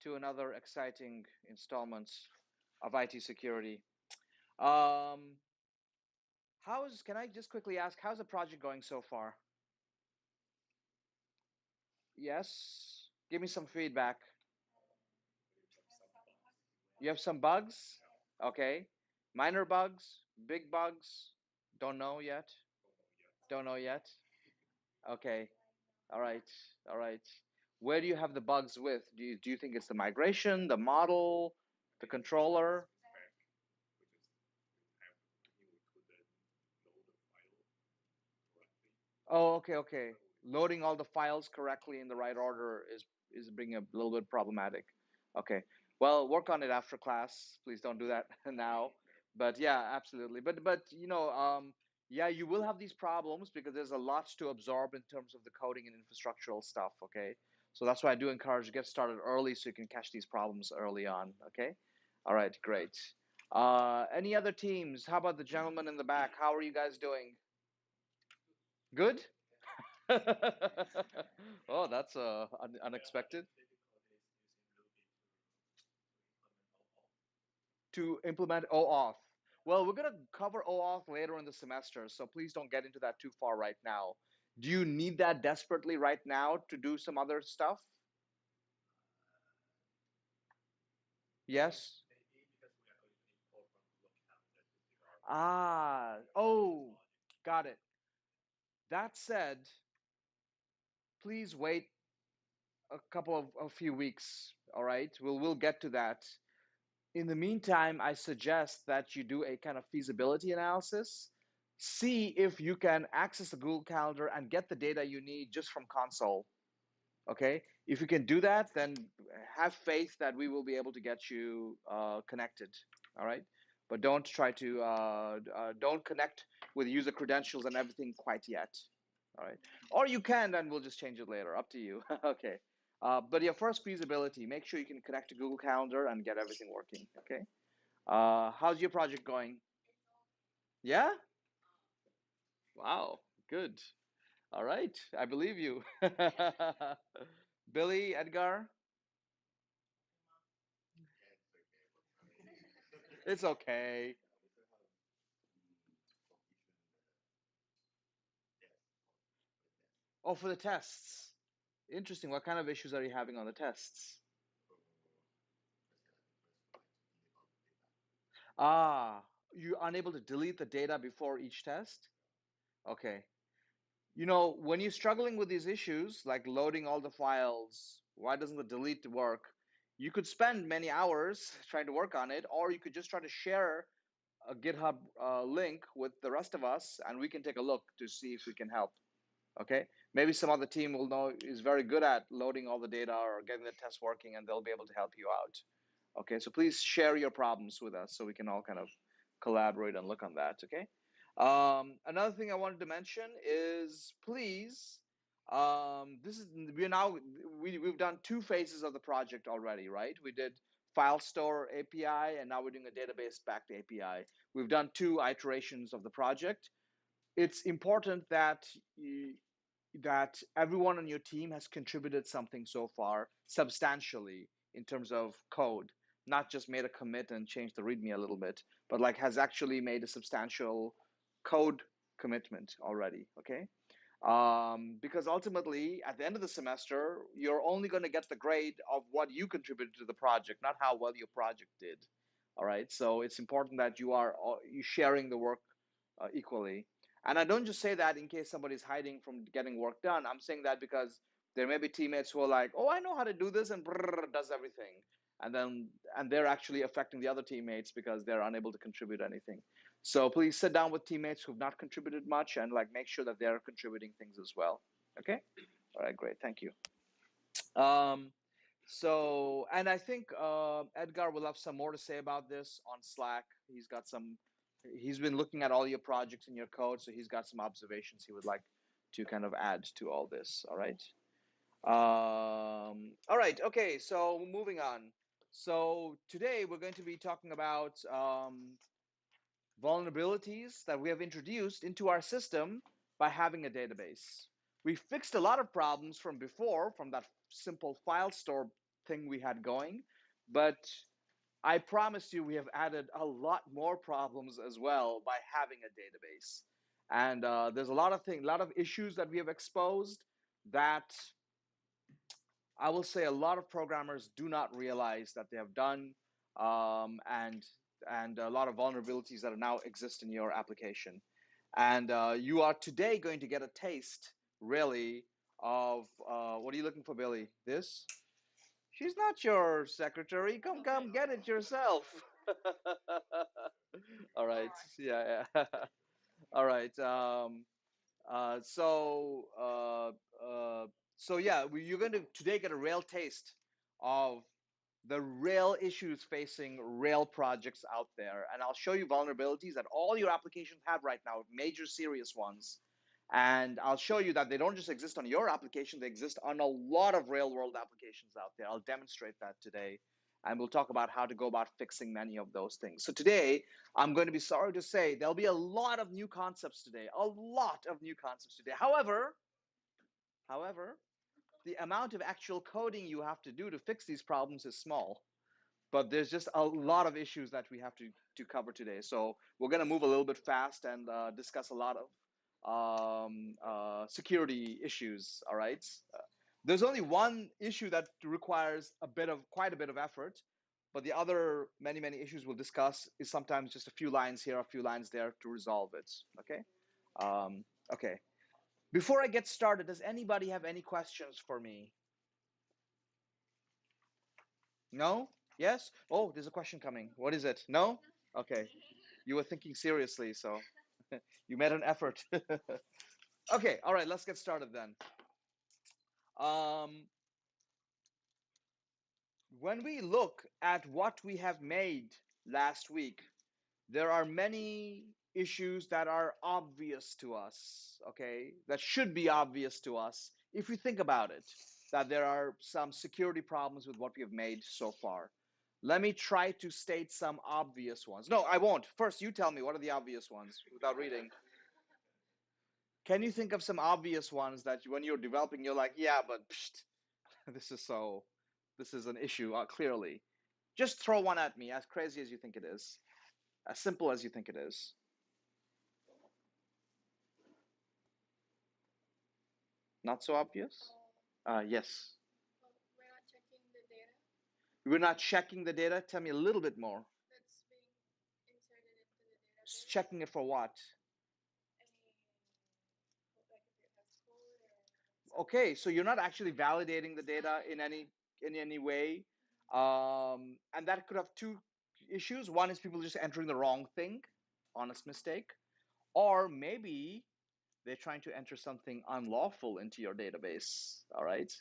to another exciting installment of IT security. Um, can I just quickly ask, how's the project going so far? Yes? Give me some feedback. You have some bugs? Okay. Minor bugs? Big bugs? Don't know yet? Don't know yet? Okay. All right. All right. Where do you have the bugs with? Do you think it's the migration, the model, the controller? Oh, okay, okay. Loading all the files correctly in the right order is being a little bit problematic. Okay. Well, work on it after class. Please don't do that now. But yeah, absolutely. But yeah, you will have these problems because there's a lot to absorb in terms of the coding and infrastructural stuff, okay? So that's why I do encourage you to get started early so you can catch these problems early on, okay? All right, great. Any other teams? How about the gentleman in the back? How are you guys doing? Good? Oh, that's unexpected. To implement OAuth. Well, we're going to cover OAuth later in the semester, so please don't get into that too far right now. Do you need that desperately right now to do some other stuff? Yes? Oh, got it. That said, please wait a few weeks, all right? We'll get to that. In the meantime, I suggest that you do a kind of feasibility analysis. See if you can access the Google Calendar and get the data you need just from console. Okay? If you can do that, then have faith that we will be able to get you connected. All right? But don't connect with user credentials and everything quite yet. All right? Or you can, and we'll just change it later. Up to you. Okay. But your first feasibility, make sure you can connect to Google Calendar and get everything working. Okay. How's your project going? Yeah? Wow. Good. All right. I believe you. Billy, Edgar, it's okay. Oh, for the tests. Interesting. What kind of issues are you having on the tests? Ah, you're unable to delete the data before each test? Okay. When you're struggling with these issues, like loading all the files, why doesn't the delete work? You could spend many hours trying to work on it, or you could just try to share a GitHub link with the rest of us, and we can take a look to see if we can help. Okay, maybe some other team will know is very good at loading all the data or getting the test working, and they'll be able to help you out. Okay, so please share your problems with us so we can all kind of collaborate and look on that. Okay. Another thing I wanted to mention is please, this is we're now we've done two phases of the project already, right? We did file store API, and now we're doing a database backed API. We've done two iterations of the project. It's important that everyone on your team has contributed something so far substantially in terms of code, not just made a commit and changed the README a little bit, but like has actually made a substantial code commitment already. Okay. Because ultimately, at the end of the semester, you're only going to get the grade of what you contributed to the project, not how well your project did. All right. So it's important that you sharing the work equally. And I don't just say that in case somebody's hiding from getting work done. I'm saying that because there may be teammates who are like, "Oh, I know how to do this," and does everything, and they're actually affecting the other teammates because they're unable to contribute anything. So please sit down with teammates who've not contributed much and like make sure that they're contributing things as well. Okay. All right. Great. Thank you. Um, and I think Edgar will have some more to say about this on Slack. He's been looking at all your projects and your code, so he's got some observations he would like to kind of add to all this. All right. All right. Okay. So moving on. So today we're going to be talking about vulnerabilities that we have introduced into our system by having a database. We fixed a lot of problems from before, from that simple file store thing we had going. But I promise you, we have added a lot more problems as well by having a database. And there's a lot of things, a lot of issues that we have exposed that I will say a lot of programmers do not realize that they have done, and a lot of vulnerabilities that are now exist in your application. And you are today going to get a taste, really, of what are you looking for, Billy? This? She's not your secretary. Come, get it yourself. All right. Yeah, yeah. All right. Uh, so, uh, uh, so yeah, you're going to today get a real taste of the real issues facing real projects out there. And I'll show you vulnerabilities that all your applications have right now, major serious ones. And I'll show you that they don't just exist on your application, they exist on a lot of real world applications out there. I'll demonstrate that today. And we'll talk about how to go about fixing many of those things. So today, I'm going to be sorry to say there'll be a lot of new concepts today, a lot of new concepts today. However, the amount of actual coding you have to do to fix these problems is small, but there's just a lot of issues that we have to cover today. So we're going to move a little bit fast and discuss a lot of security issues. All right. There's only one issue that requires quite a bit of effort, but the other many issues we'll discuss is sometimes just a few lines here, a few lines there to resolve it. Okay. Um, okay. Before I get started, does anybody have any questions for me? No? Yes? Oh, there's a question coming. What is it? No? Okay. You were thinking seriously, so you made an effort. Okay, all right, let's get started then. Um, when we look at what we have made last week, there are many issues that are obvious to us, okay, that should be obvious to us if we think about it, that there are some security problems with what we have made so far. Let me try to state some obvious ones. No, I won't. First, you tell me what are the obvious ones without reading. Can you think of some obvious ones that when you're developing, you're like, yeah, but psht, this is so, this is an issue, clearly. Just throw one at me, as crazy as you think it is, as simple as you think it is. Not so obvious? Yes. We're not checking the data. Tell me a little bit more. Checking it for what? Okay, so you're not actually validating the data in any way, and that could have two issues. One is people just entering the wrong thing, honest mistake, or maybe they're trying to enter something unlawful into your database. All right.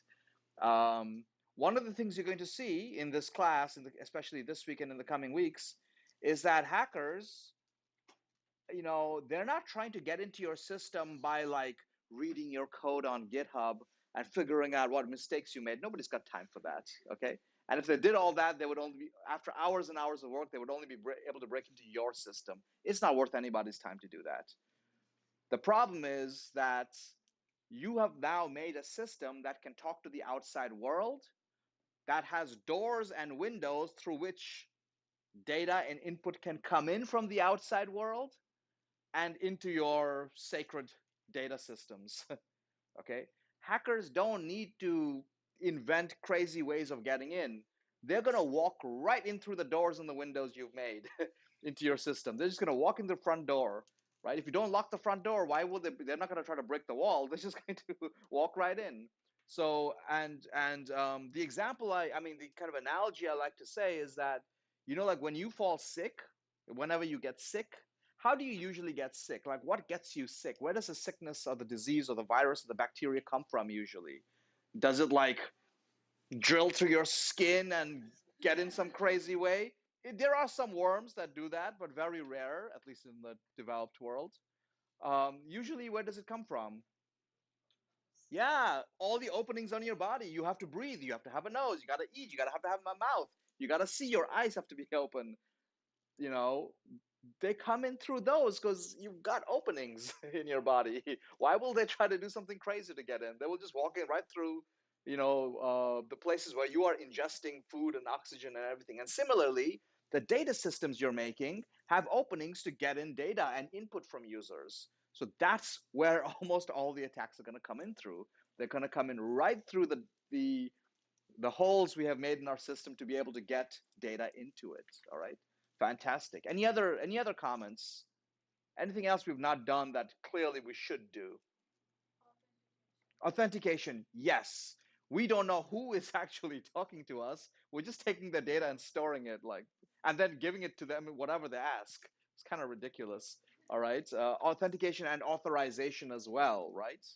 One of the things you're going to see in this class, especially this week and in the coming weeks, is that hackers, they're not trying to get into your system by like reading your code on GitHub and figuring out what mistakes you made. Nobody's got time for that. Okay. And if they did all that, they would only be, after hours and hours of work, they would only be able to break into your system. It's not worth anybody's time to do that. The problem is that you have now made a system that can talk to the outside world, that has doors and windows through which data and input can come in from the outside world and into your sacred data systems. Okay? Hackers don't need to invent crazy ways of getting in. They're going to walk right in through the doors and the windows you've made into your system. They're just going to walk in the front door, right? If you don't lock the front door, why would they? They're not going to try to break the wall. They're just going to walk right in. So, the example, I mean, the kind of analogy I like to say is that, like when you fall sick, whenever you get sick, how do you usually get sick? Like, what gets you sick? Where does the sickness or the disease or the virus or the bacteria come from usually? Does it like drill through your skin and get in some crazy way? There are some worms that do that, but very rare, at least in the developed world. Usually, where does it come from? Yeah, all the openings on your body. You have to breathe. You have to have a nose. You got to eat. You got to have a mouth. You got to see. Your eyes have to be open. You know, they come in through those because you've got openings in your body. Why will they try to do something crazy to get in? They will just walk in right through the places where you are ingesting food and oxygen and everything. And similarly, the data systems you're making have openings to get in data and input from users. So that's where almost all the attacks are going to come in through. They're going to come in right through the the holes we have made in our system to be able to get data into it. All right, fantastic. Any other comments? Anything else we've not done that clearly we should do? Authentication, yes. We don't know who is actually talking to us. We're just taking the data and storing it, and then giving it to them whatever they ask. It's kind of ridiculous. All right. Authentication and authorization as well, right?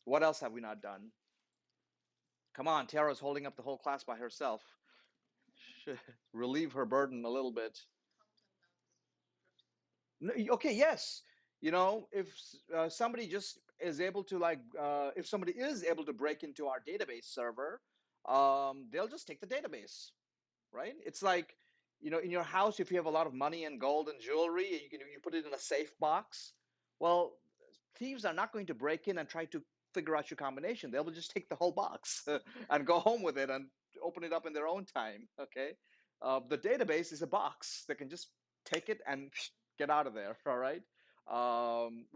What else have we not done? Come on, Tara's holding up the whole class by herself. Relieve her burden a little bit. Okay, yes. If somebody just is able to if somebody is able to break into our database server, they'll just take the database, right? It's like, in your house, if you have a lot of money and gold and jewelry, you put it in a safe box. Well, thieves are not going to break in and try to figure out your combination. They'll just take the whole box and go home with it and open it up in their own time. Okay, the database is a box. They can just take it and get out of there. All right.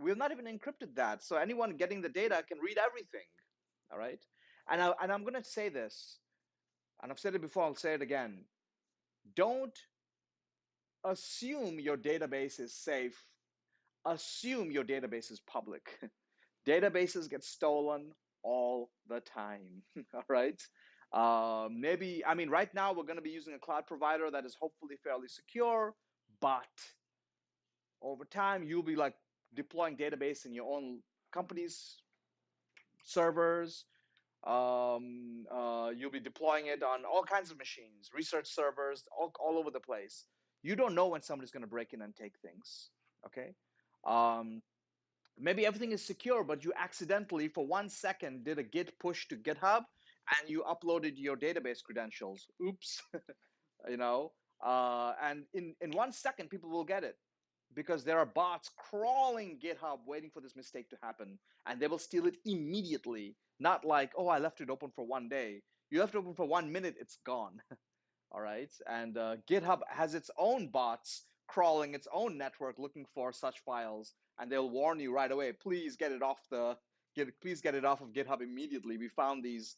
We've not even encrypted that, so anyone getting the data can read everything. All right. And I'm going to say this, and I've said it before. I'll say it again. Don't assume your database is safe. Assume your database is public. Databases get stolen all the time. All right. Maybe, I mean, right now we're going to be using a cloud provider that is hopefully fairly secure, but over time you'll be like deploying database in your own company's servers. You'll be deploying it on all kinds of machines, research servers, all over the place. You don't know when somebody's going to break in and take things. Okay. Um, Maybe everything is secure, but you accidentally, for 1 second, did a git push to GitHub and you uploaded your database credentials. Oops. you know, and in 1 second, people will get it because there are bots crawling GitHub waiting for this mistake to happen, and they will steal it immediately. Not like, oh, I left it open for 1 day. You left it open for 1 minute, it's gone. All right. And GitHub has its own bots crawling its own network looking for such files, and they'll warn you right away. Please get it off of GitHub immediately. We found these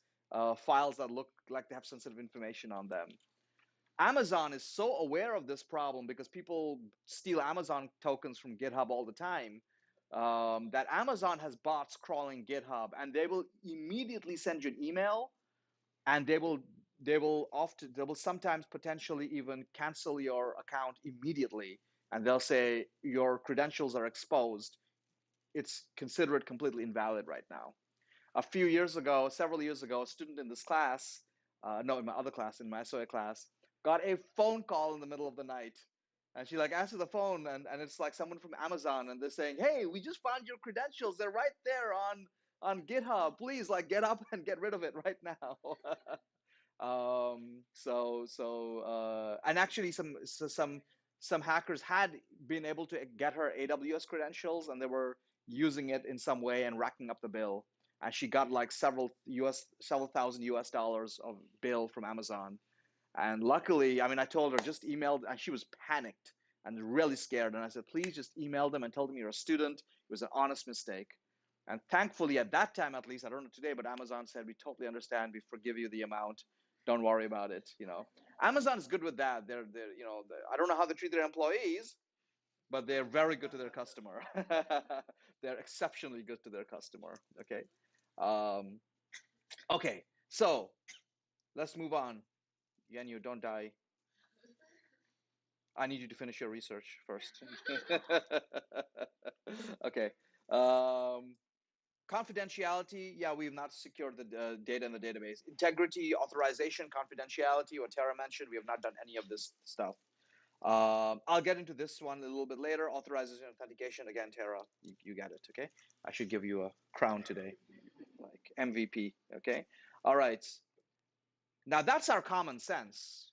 files that look like they have sensitive information on them. Amazon is so aware of this problem because people steal Amazon tokens from GitHub all the time. That Amazon has bots crawling GitHub, and they will immediately send you an email, and they will sometimes potentially even cancel your account immediately, and they'll say your credentials are exposed. It's considered completely invalid right now. Several years ago, a student in this class, no, in my other class, in my SOA class, got a phone call in the middle of the night. And she like answered the phone, and it's like someone from Amazon, and they're saying, "Hey, we just found your credentials. They're right there on GitHub. Please, like, get up and get rid of it right now." And actually, some hackers had been able to get her AWS credentials, and they were using it in some way and racking up the bill. And she got like several thousand US dollars of bill from Amazon. And luckily, I mean, I told her just emailed, and she was panicked and really scared. And I said, please just email them and tell them you're a student. It was an honest mistake. And thankfully, at that time, at least, I don't know today, but Amazon said, we totally understand. We forgive you the amount. Don't worry about it. Amazon is good with that. I don't know how they treat their employees, but they're very good to their customer. They're exceptionally good to their customer. Okay. Um, okay. So let's move on. Yanyu, don't die. I need you to finish your research first. Okay. Um, Confidentiality, yeah, we've not secured the data in the database. Integrity, authorization, confidentiality, what Tara mentioned, we have not done any of this stuff. I'll get into this one a little bit later. Authorization, authentication, again, Tara, you get it, okay? I should give you a crown today, like MVP, okay? All right. Now that's our common sense.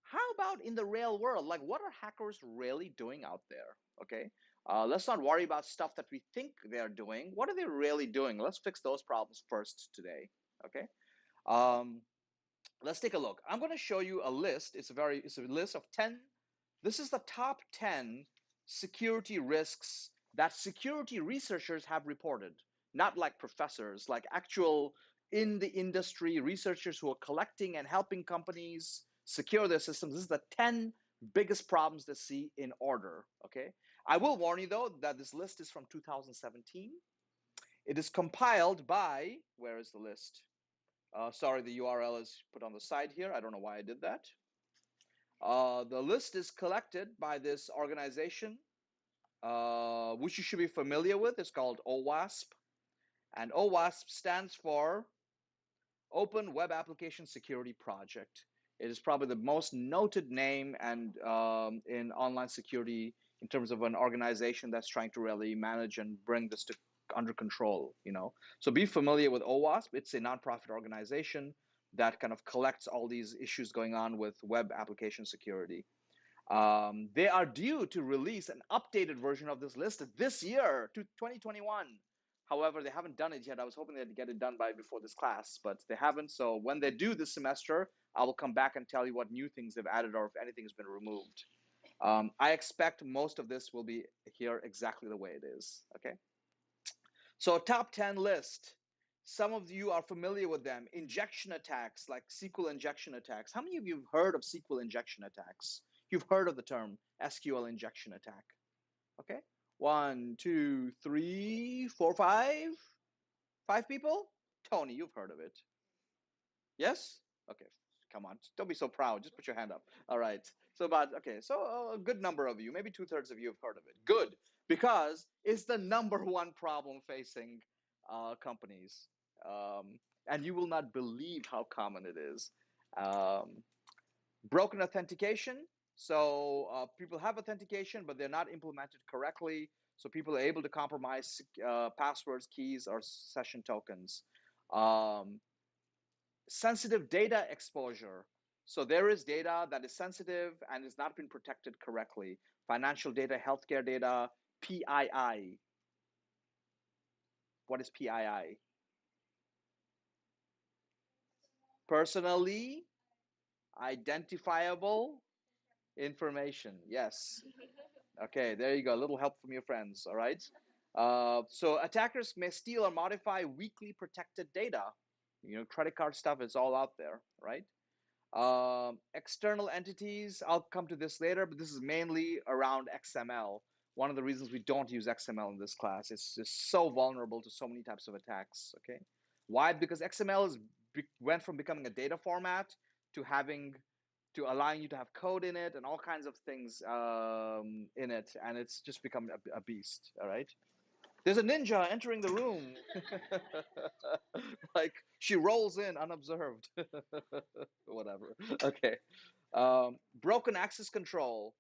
How about in the real world? Like, what are hackers really doing out there? Okay. Let's not worry about stuff that we think they're doing. What are they really doing? Let's fix those problems first today. Okay. Let's take a look. I'm going to show you a list. It's a list of 10. This is the top 10 security risks that security researchers have reported, not like professors, like actual in the industry researchers who are collecting and helping companies secure their systems. This is the 10 biggest problems they see in order. Okay. I will warn you though that this list is from 2017. It is compiled by, where is the list? Sorry, the URL is put on the side here. I don't know why I did that. The list is collected by this organization, which you should be familiar with. It's called OWASP. And OWASP stands for Open Web Application Security Project. It is probably the most noted name and in online security in terms of an organization that's trying to really manage and bring this to under control. So be familiar with OWASP. It's a nonprofit organization that kind of collects all these issues going on with web application security. They are due to release an updated version of this list this year, to 2021. However, they haven't done it yet. I was hoping they'd get it done by before this class, but they haven't. So when they do this semester, I will come back and tell you what new things they've added or if anything has been removed. I expect most of this will be here exactly the way it is. Okay. So top 10 list. Some of you are familiar with them. Injection attacks, like SQL injection attacks. How many of you have heard of SQL injection attacks? You've heard of the term SQL injection attack. Okay. One, two, three, four, five. Five people? Tony, you've heard of it. Yes? Okay. Come on. Don't be so proud. Just put your hand up. All right. So a good number of you, maybe 2/3 of you have heard of it. Good. Because it's the number one problem facing companies. And you will not believe how common it is. Um, Broken authentication. So people have authentication, but they're not implemented correctly. So people are able to compromise passwords, keys, or session tokens. Um, Sensitive data exposure. So there is data that is sensitive and has not been protected correctly. Financial data, healthcare data, PII. What is PII? Personally identifiable information. Yes. Okay, there you go. A little help from your friends. All right. So attackers may steal or modify weakly protected data. Credit card stuff is all out there, right? External entities, I'll come to this later, but this is mainly around XML. One of the reasons we don't use XML in this class, it's just so vulnerable to so many types of attacks. Okay, why? Because XML went from becoming a data format to allowing you to have code in it and all kinds of things in it, and it's just become a beast. All right. There's a ninja entering the room. Like she rolls in unobserved. Whatever. Okay. Broken access control.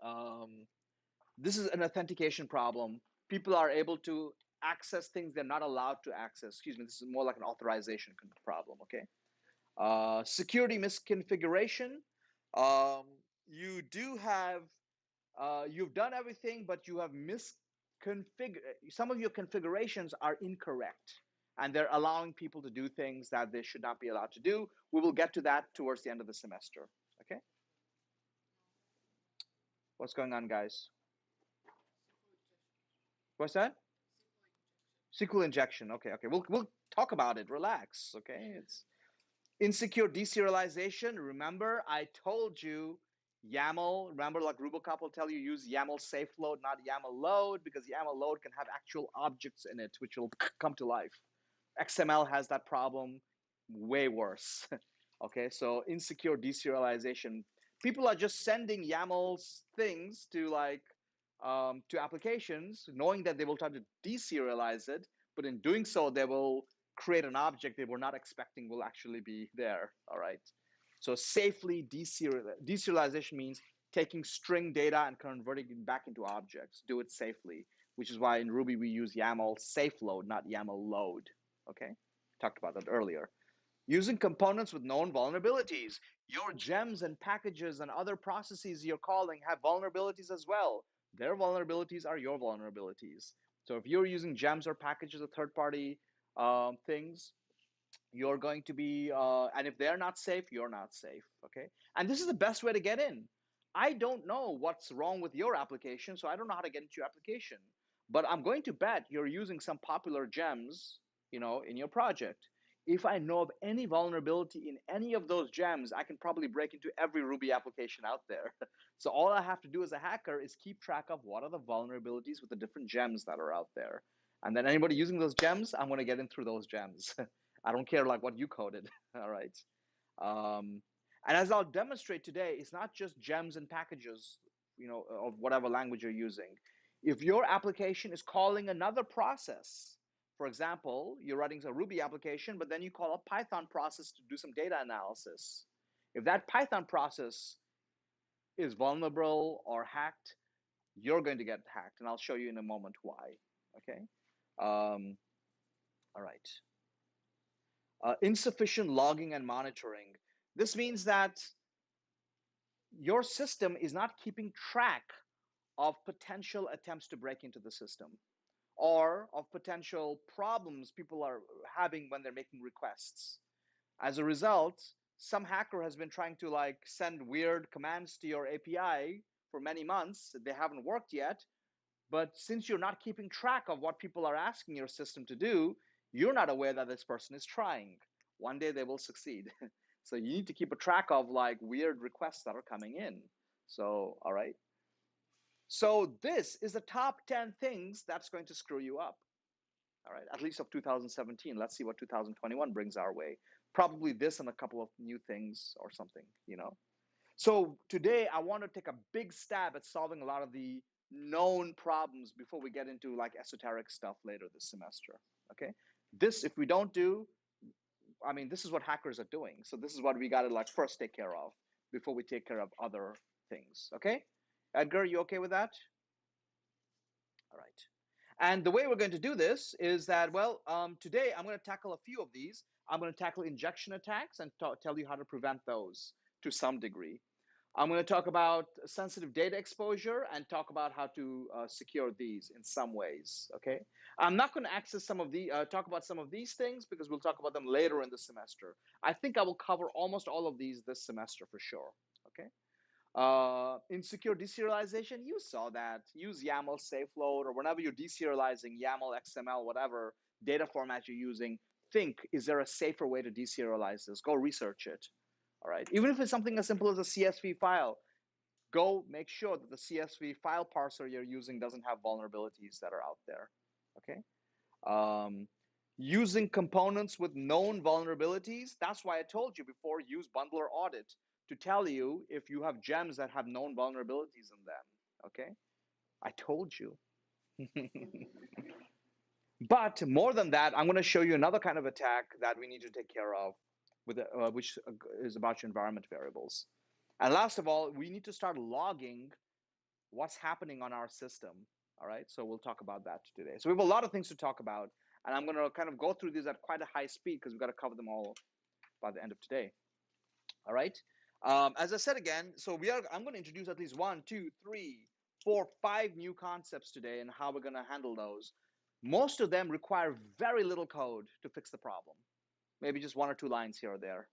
Um, this is an authentication problem. People are able to access things they're not allowed to access. Excuse me. This is more like an authorization problem. Okay. Security misconfiguration. You do have you've done everything, but you have misconfigured. Some of your configurations are incorrect, and they're allowing people to do things that they should not be allowed to do. We will get to that towards the end of the semester. Okay. What's going on, guys? What's that? SQL injection. Okay, okay. We'll talk about it. Relax. Okay. It's insecure deserialization. Remember, I told you YAML. Remember, like Rubocop will tell you, use YAML safe load, not YAML load, because YAML load can have actual objects in it, which will come to life. XML has that problem way worse. Okay, so insecure deserialization. People are just sending YAML things to applications, knowing that they will try to deserialize it, but in doing so, they will create an object they were not expecting will actually be there. All right. So safely deserialization means taking string data and converting it back into objects. Do it safely, which is why in Ruby we use YAML safe load, not YAML load. Okay, talked about that earlier. Using components with known vulnerabilities. Your gems and packages and other processes you're calling have vulnerabilities as well. Their vulnerabilities are your vulnerabilities. So if you're using gems or packages or third-party things, you're going to be, and if they're not safe, you're not safe. Okay. And this is the best way to get in. I don't know what's wrong with your application, so I don't know how to get into your application. But I'm going to bet you're using some popular gems, in your project. If I know of any vulnerability in any of those gems, I can probably break into every Ruby application out there. So all I have to do as a hacker is keep track of what are the vulnerabilities with the different gems that are out there. And then anybody using those gems, I'm going to get in through those gems. I don't care like what you coded. All right. Um, and as I'll demonstrate today, it's not just gems and packages, of whatever language you're using. If your application is calling another process, for example, you're writing a Ruby application, but then you call a Python process to do some data analysis. If that Python process is vulnerable or hacked, you're going to get hacked. And I'll show you in a moment why. Okay. All right. Insufficient logging and monitoring. This means that your system is not keeping track of potential attempts to break into the system or of potential problems people are having when they're making requests. As a result, some hacker has been trying to like send weird commands to your API for many months. They haven't worked yet, but since you're not keeping track of what people are asking your system to do, you're not aware that this person is trying. One day they will succeed. So you need to keep a track of like weird requests that are coming in. So, all right. So this is the top 10 things that's going to screw you up. All right, at least of 2017. Let's see what 2021 brings our way. Probably this and a couple of new things or something. So today I want to take a big stab at solving a lot of the known problems before we get into like esoteric stuff later this semester. Okay. This, if we don't do, I mean, this is what hackers are doing. So this is what we got to like first take care of before we take care of other things. Okay. Edgar, you okay with that? All right. And the way we're going to do this is that, well, today I'm going to tackle a few of these. I'm going to tackle injection attacks and tell you how to prevent those to some degree. I'm going to talk about sensitive data exposure and talk about how to secure these in some ways. Okay. I'm not going to access some of the talk about some of these things because we'll talk about them later in the semester. I think I will cover almost all of these this semester for sure. Okay. Insecure deserialization, you saw that. Use YAML safe load or whenever you're deserializing YAML, XML, whatever data format you're using, think, is there a safer way to deserialize this? Go research it. All right. Even if it's something as simple as a CSV file, go make sure that the CSV file parser you're using doesn't have vulnerabilities that are out there. Okay. Um, Using components with known vulnerabilities. That's why I told you before, use bundler audit to tell you if you have gems that have known vulnerabilities in them. Okay. I told you. But more than that, I'm going to show you another kind of attack that we need to take care of, which is about your environment variables. And last of all, we need to start logging what's happening on our system. All right. So we'll talk about that today. So we have a lot of things to talk about. And I'm going to kind of go through these at quite a high speed because we've got to cover them all by the end of today. All right. As I said again, I'm going to introduce at least 1, 2, 3, 4, 5 new concepts today and how we're going to handle those. Most of them require very little code to fix the problem. Maybe just 1 or 2 lines here or there.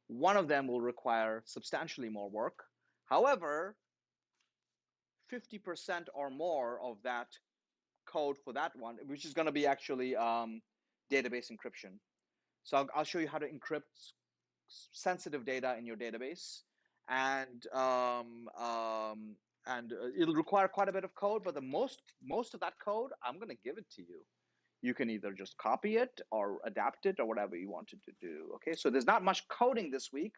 One of them will require substantially more work. However, 50% or more of that code for that one, which is going to be actually database encryption. So I'll show you how to encrypt sensitive data in your database, and it'll require quite a bit of code. But the most of that code, I'm going to give it to you. You can either just copy it or adapt it or whatever you wanted to do. Okay, so there's not much coding this week,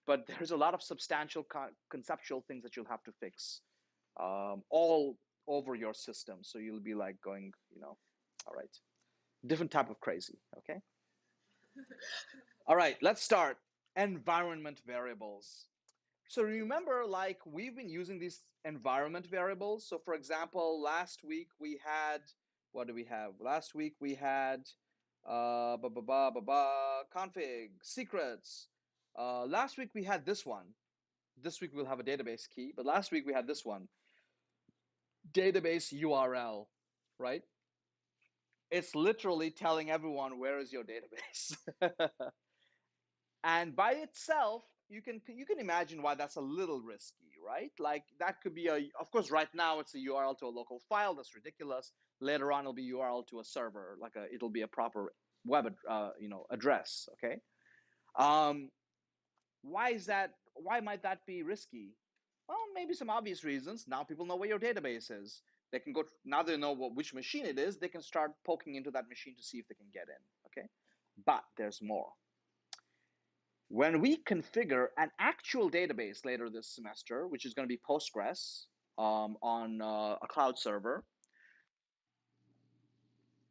but there's a lot of substantial conceptual things that you'll have to fix, all over your system. So you'll be like going, all right, different type of crazy. Okay. All right, let's start. Environment variables. So remember, like we've been using these environment variables. So for example, last week we had, what do we have? Last week we had config, secrets. Last week we had this one. This week we'll have a database key, but last week we had this one, database URL, right? It's literally telling everyone where is your database. And by itself, you can imagine why that's a little risky, right? Like that could be of course right now it's a URL to a local file. That's ridiculous. Later on it'll be URL to a server, it'll be a proper web address. Okay. um, why is that? Why might that be risky? Well, maybe some obvious reasons. Now people know where your database is. They can go, now they know which machine it is. They can start poking into that machine to see if they can get in. Okay. But there's more. When we configure an actual database later this semester, which is going to be Postgres on a cloud server,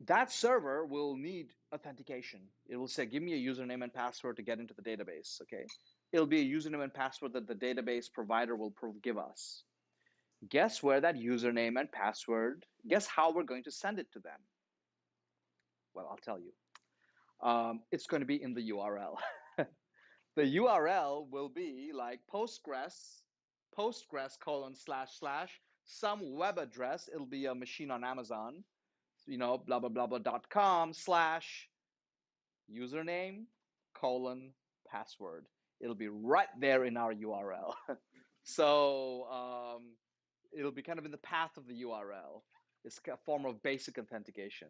that server will need authentication. It will say, give me a username and password to get into the database. Okay. It'll be a username and password that the database provider will give us. Guess where that username and password, guess how we're going to send it to them? Well, I'll tell you. It's going to be in the URL. The URL will be like Postgres colon slash slash some web address. It'll be a machine on Amazon, blah blah blah blah .com slash username colon password. It'll be right there in our URL. So it'll be kind of in the path of the URL. It's a form of basic authentication.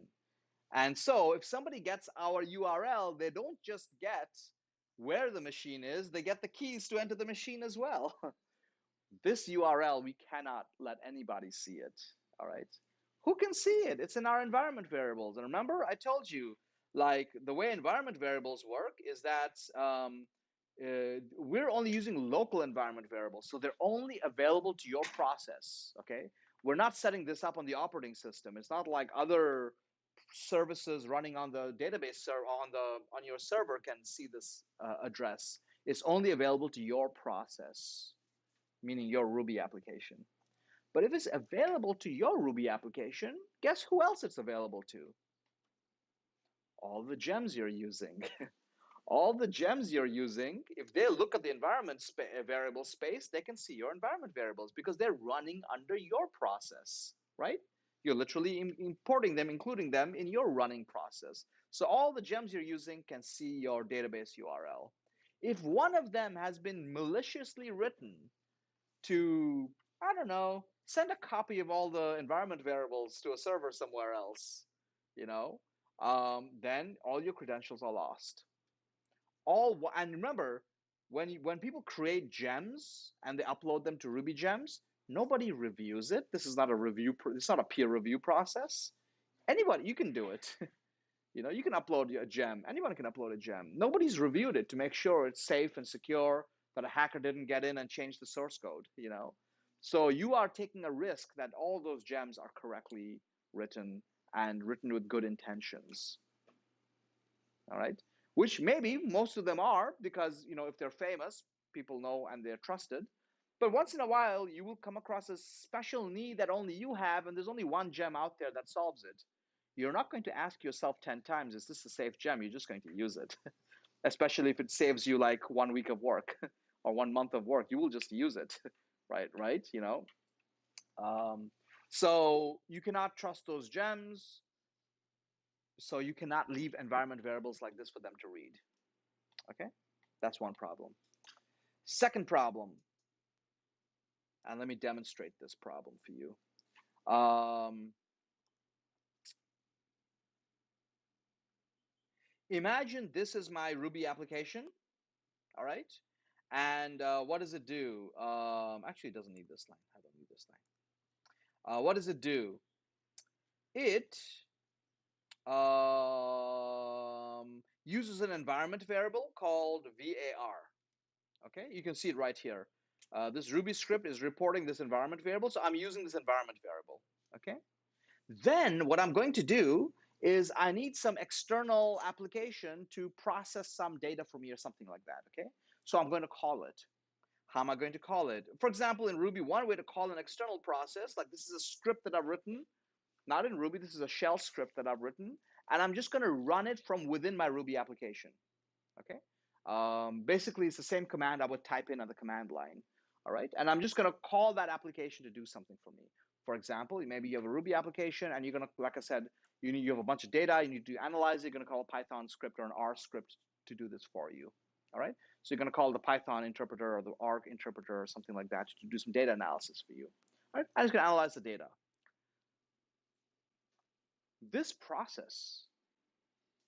And so if somebody gets our URL, they don't just get where the machine is, they get the keys to enter the machine as well. This URL, we cannot let anybody see it. All right. Who can see it? It's in our environment variables. And remember, I told you, like the way environment variables work is that we're only using local environment variables. So they're only available to your process. Okay. We're not setting this up on the operating system. It's not like other services running on the database on your server can see this address. It's only available to your process, meaning your Ruby application. But if it's available to your Ruby application, guess who else it's available to? All the gems you're using. All the gems you're using, if they look at the environment variable space, they can see your environment variables because they're running under your process, right? You're literally importing them, including them in your running process. So all the gems you're using can see your database URL. If one of them has been maliciously written to, I don't know, send a copy of all the environment variables to a server somewhere else, you know, then all your credentials are lost. And remember, when people create gems and they upload them to Ruby gems, nobody reviews it. This is not a review. It's not a peer review process. Anybody, you can do it. You can upload a gem. Anyone can upload a gem. Nobody's reviewed it to make sure it's safe and secure, that a hacker didn't get in and change the source code. So you are taking a risk that all those gems are correctly written and written with good intentions. All right. Which maybe most of them are, because if they're famous, people know and they're trusted. But once in a while, you will come across a special need that only you have, and there's only one gem out there that solves it. You're not going to ask yourself 10 times, is this a safe gem? You're just going to use it. Especially if it saves you like 1 week of work or 1 month of work, you will just use it. Right. Um, so you cannot trust those gems. So you cannot leave environment variables like this for them to read. Okay, that's one problem. Second problem, and let me demonstrate this problem for you. Imagine this is my Ruby application, all right? And what does it do? Actually, it doesn't need this line. I don't need this line. What does it do? It uses an environment variable called var. Okay, you can see it right here. This Ruby script is reporting this environment variable, so I'm using this environment variable. Okay, then what I'm going to do is I need some external application to process some data for me or something like that. Okay, so I'm going to call it. How am I going to call it? For example, in Ruby, one way to call an external process, like this is a script that I've written, not in Ruby, this is a shell script that I've written, and I'm just going to run it from within my Ruby application. Okay. Basically, it's the same command I would type in on the command line. All right. And I'm just going to call that application to do something for me. For example, maybe you have a Ruby application and you're going to, like I said, you have a bunch of data, you need to analyze it, you're going to call a Python script or an R script to do this for you. All right. So you're going to call the Python interpreter or the R interpreter or something like that to do some data analysis for you. All right. And it's going to analyze the data. This process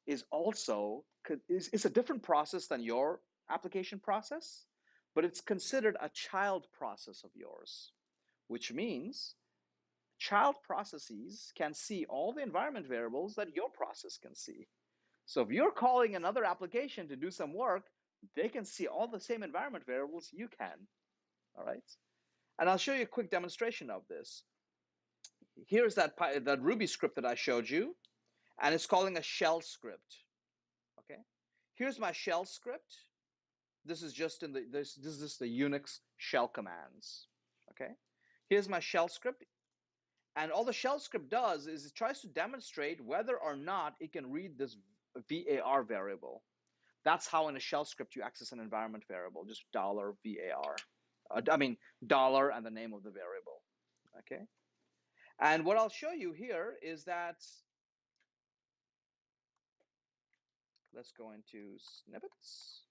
is also is a different process than your application process, but it's considered a child process of yours, which means child processes can see all the environment variables that your process can see. So if you're calling another application to do some work, they can see all the same environment variables you can. All right. And I'll show you a quick demonstration of this. Here's that Ruby script that I showed you, and it's calling a shell script. Okay. Here's my shell script. This is just in this is the Unix shell commands. Okay. Here's my shell script. And all the shell script does is it tries to demonstrate whether or not it can read this var variable. That's how in a shell script you access an environment variable, just $var. I mean, dollar and the name of the variable. Okay. And what I'll show you here is that, let's go into snippets.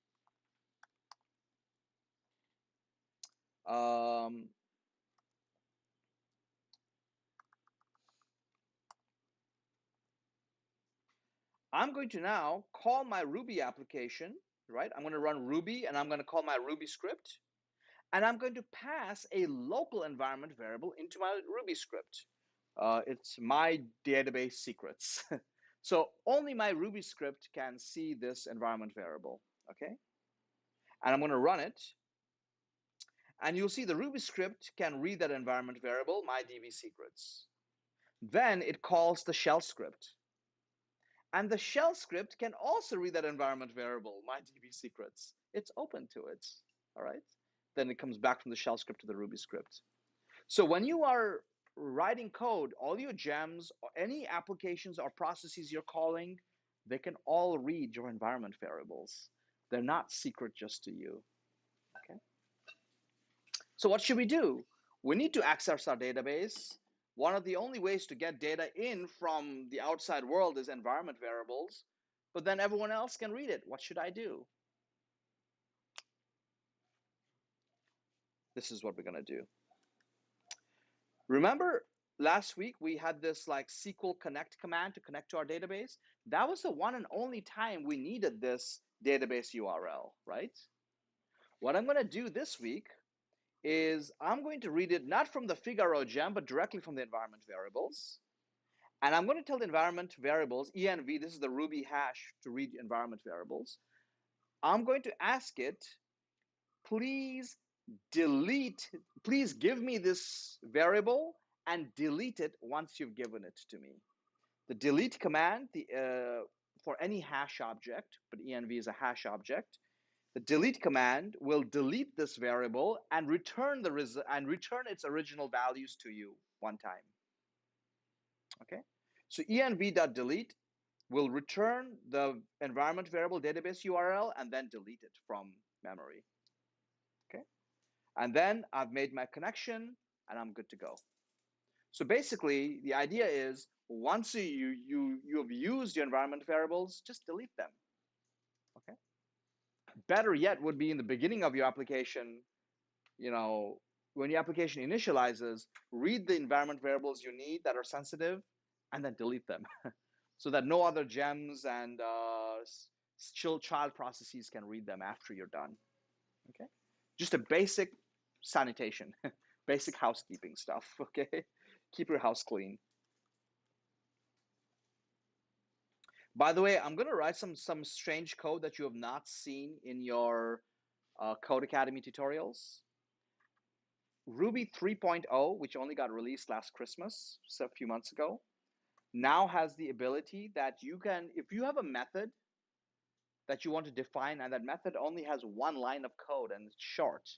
I'm going to now call my Ruby application, right? I'm going to run Ruby and I'm going to call my Ruby script. And I'm going to pass a local environment variable into my Ruby script. It's my database secrets. So only my Ruby script can see this environment variable, okay? And I'm going to run it. And you'll see the Ruby script can read that environment variable, my DB secrets. Then it calls the shell script. And the shell script can also read that environment variable, my DB secrets. It's open to it, all right? Then it comes back from the shell script to the Ruby script. So when you are writing code, all your gems, any applications or processes you're calling, they can all read your environment variables. They're not secret just to you, okay? So what should we do? We need to access our database. One of the only ways to get data in from the outside world is environment variables, but then everyone else can read it. What should I do? This is what we're going to do. Remember last week we had this like SQL connect command to connect to our database? That was the one and only time we needed this database URL, right? What I'm going to do this week is I'm going to read it not from the Figaro gem, but directly from the environment variables. And I'm going to tell the environment variables, env, this is the Ruby hash to read environment variables. I'm going to ask it, please give me this variable and delete it once you've given it to me. The delete command for any hash object, but env is a hash object, the delete command will delete this variable and return its original values to you one time. Okay, so env.delete will return the environment variable database URL and then delete it from memory. Okay, and then I've made my connection and I'm good to go. So basically, the idea is once you've used your environment variables, just delete them. Okay. Better yet would be in the beginning of your application, when your application initializes, read the environment variables you need that are sensitive, and then delete them, so that no other gems and child processes can read them after you're done. Okay. Just a basic sanitation, basic housekeeping stuff. Okay. Keep your house clean. By the way, I'm going to write some strange code that you have not seen in your Code Academy tutorials. Ruby 3.0, which only got released last Christmas, so a few months ago, now has the ability that you can, if you have a method that you want to define and that method only has one line of code and it's short,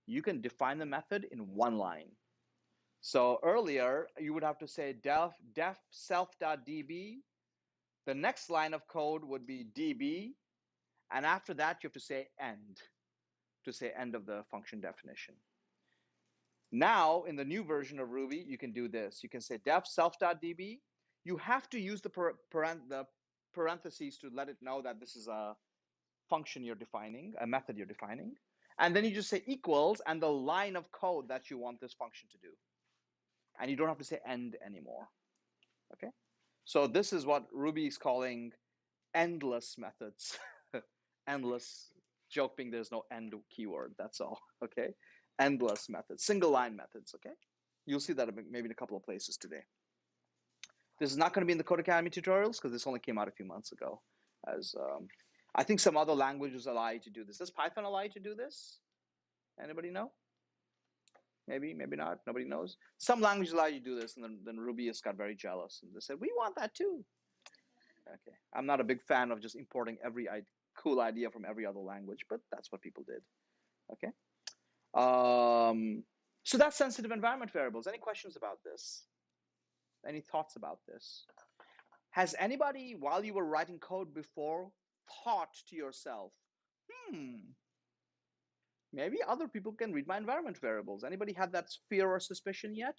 you can define the method in one line. So earlier, you would have to say def self.db. The next line of code would be db. And after that, you have to say end, to say end of the function definition. Now, in the new version of Ruby, you can do this. You can say def self.db. You have to use the parentheses to let it know that this is a function you're defining, a method you're defining. And then you just say equals and the line of code that you want this function to do. And you don't have to say end anymore. Okay? So this is what Ruby is calling endless methods. Endless, joke being there's no end keyword, that's all. Okay? Endless methods, single line methods. Okay? You'll see that maybe in a couple of places today. This is not going to be in the Code Academy tutorials because this only came out a few months ago. As I think some other languages allow you to do this. Does Python allow you to do this? Anybody know? Maybe, maybe not. Nobody knows. Some languages allow you to do this, and then Ruby has got very jealous and they said, "We want that too." Okay, I'm not a big fan of just importing every cool idea from every other language, but that's what people did. Okay. So that's sensitive environment variables. Any questions about this? Any thoughts about this? Has anybody, while you were writing code before, thought to yourself, maybe other people can read my environment variables? Anybody had that fear or suspicion yet?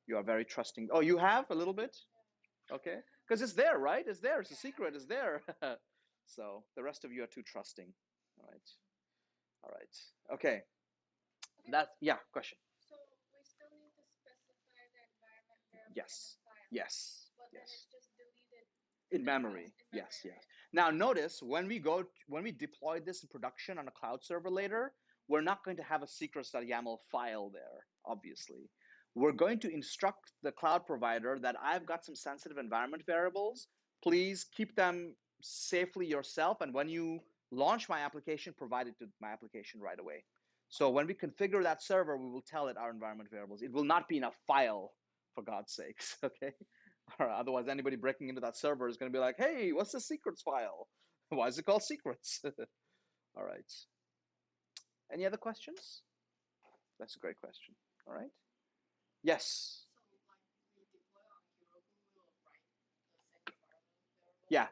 You are very trusting. Oh, you have a little bit? Okay. Because it's there, right? It's there. It's a secret. It's there. So the rest of you are too trusting. All right. All right. Okay. Yeah, question. So we still need to specify the environment variable in the Yes. file. Yes. But then Yes. it's just deleted In memory. in Yes, memory, yes. right? Now notice when we deploy this in production on a cloud server later, we're not going to have a secrets.yaml file there, obviously. We're going to instruct the cloud provider that I've got some sensitive environment variables. Please keep them safely yourself. And when you launch my application, provide it to my application right away. So when we configure that server, we will tell it our environment variables. It will not be in a file, for God's sakes, okay? Or otherwise, anybody breaking into that server is going to be like, hey, what's the secrets file? Why is it called secrets? All right. Any other questions? That's a great question. All right. Yes. So like we deploy on Heroku, we'll write the same environment variable Yeah.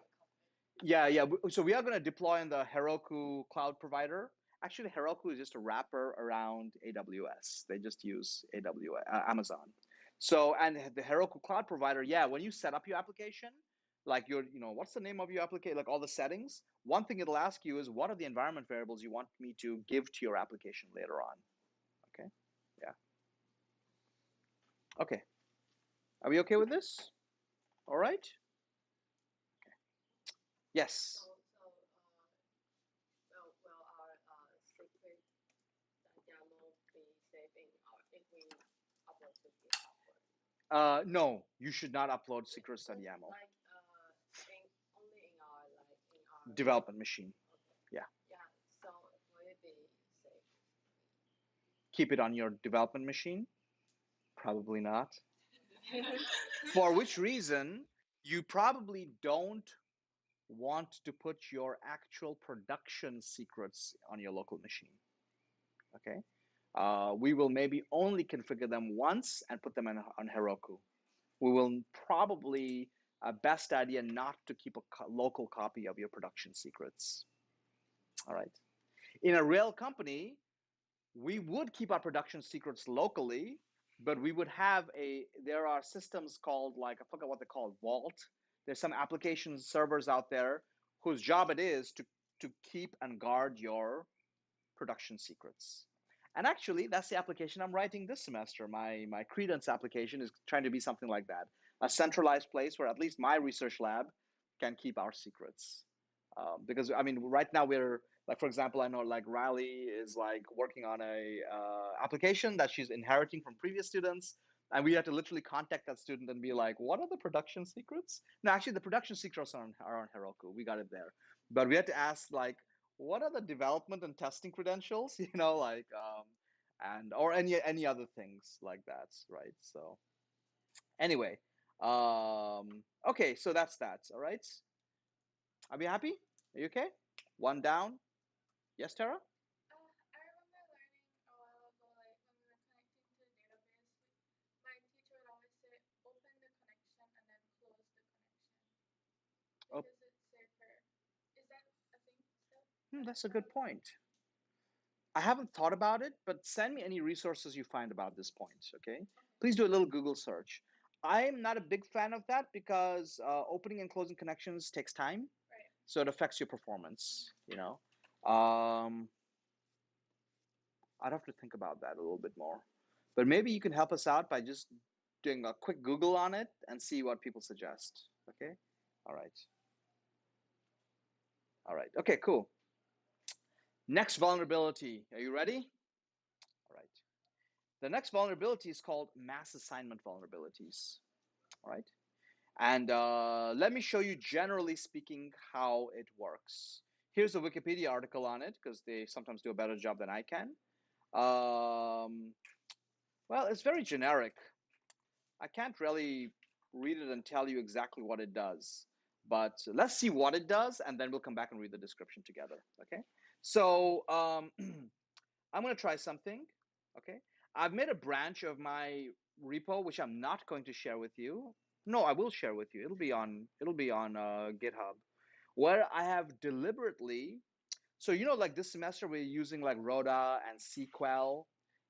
and Yeah. So we are going to deploy on the Heroku cloud provider. Actually, Heroku is just a wrapper around AWS. They just use Amazon. So, and the Heroku cloud provider, yeah, when you set up your application, like what's the name of your application, like all the settings, one thing it'll ask you is what are the environment variables you want me to give to your application later on? Okay. Yeah. Okay. Are we okay with this? All right. Yes. will our secret YAML be saved in our if we upload to GitHub? No, you should not upload Like secrets.yaml. only in our Development machine. okay. Yeah. Yeah. So will it be safe? Keep it on your development machine? Probably not. For which reason, you probably don't want to put your actual production secrets on your local machine. Okay. We will maybe only configure them once and put them on Heroku. We will probably, best idea not to keep a local copy of your production secrets. All right. In a real company, we would keep our production secrets locally, but we would have there are systems called, like, I forgot what they're called, Vault. There's some application servers out there whose job it is to keep and guard your production secrets. And actually, that's the application I'm writing this semester. My Credence application is trying to be something like that, a centralized place where at least my research lab can keep our secrets. Because I mean, right now we're like, for example, I know like Riley is like working on a application that she's inheriting from previous students, and we had to literally contact that student and be like, "What are the production secrets?" No, actually, the production secrets are on Heroku. We got it there, but we had to ask like, what are the development and testing credentials? Like and or any other things like that, right? So anyway, okay, so that's that. All right, are we happy? Are you okay? One down. Yes, Tara. I remember learning a while ago, like when we were connecting to the database, my teacher would always say, open the connection and then close the connection Oh, because it's safer. Is that a thing still? that's a good point. I haven't thought about it, but send me any resources you find about this point, okay? Please do a little Google search. I'm not a big fan of that because opening and closing connections takes time, Right. so it affects your performance, you know. Um, I'd have to think about that a little bit more. But maybe you can help us out by just doing a quick Google on it and see what people suggest, okay? All right. All right. Okay, cool. Next vulnerability. Are you ready? All right. The next vulnerability is called mass assignment vulnerabilities. All right. And let me show you, generally speaking, how it works. Here's a Wikipedia article on it because they sometimes do a better job than I can. Well, it's very generic. I can't really read it and tell you exactly what it does. But let's see what it does, and then we'll come back and read the description together. Okay. So I'm going to try something. Okay. I've made a branch of my repo, which I'm not going to share with you. No, I will share with you. It'll be on GitHub, where I have deliberately. So like this semester we're using like Rhoda and SQL.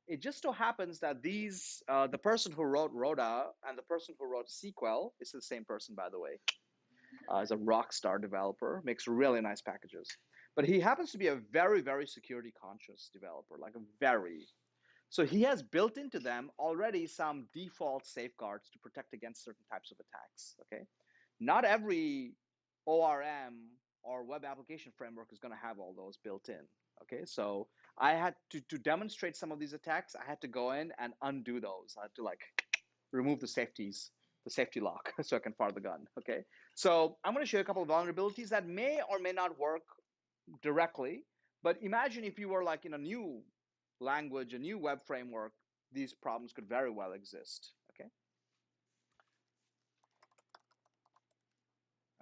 It just so happens that the person who wrote Rhoda and the person who wrote SQL is the same person, by the way. Is a rock star developer, makes really nice packages. But he happens to be a very, very security conscious developer, like a very. So he has built into them already some default safeguards to protect against certain types of attacks. Okay. Not every ORM or web application framework is going to have all those built in. Okay. So I had to demonstrate some of these attacks, I had to go in and undo those. I had to like remove the safety lock so I can fire the gun. Okay. So I'm going to show you a couple of vulnerabilities that may or may not work directly. But imagine if you were like in a new language, a new web framework, these problems could very well exist. Okay.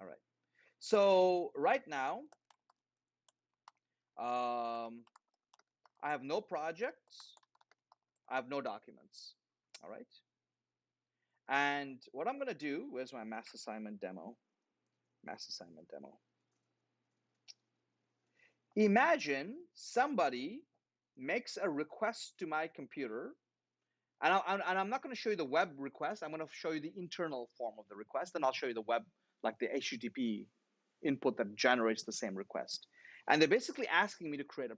All right. So right now, I have no projects. I have no documents. All right. And what I'm going to do, where's my mass assignment demo? Mass assignment demo. Imagine somebody makes a request to my computer, and I'm not going to show you the web request. I'm going to show you the internal form of the request, and I'll show you the web, like the HTTP input that generates the same request. And they're basically asking me to create a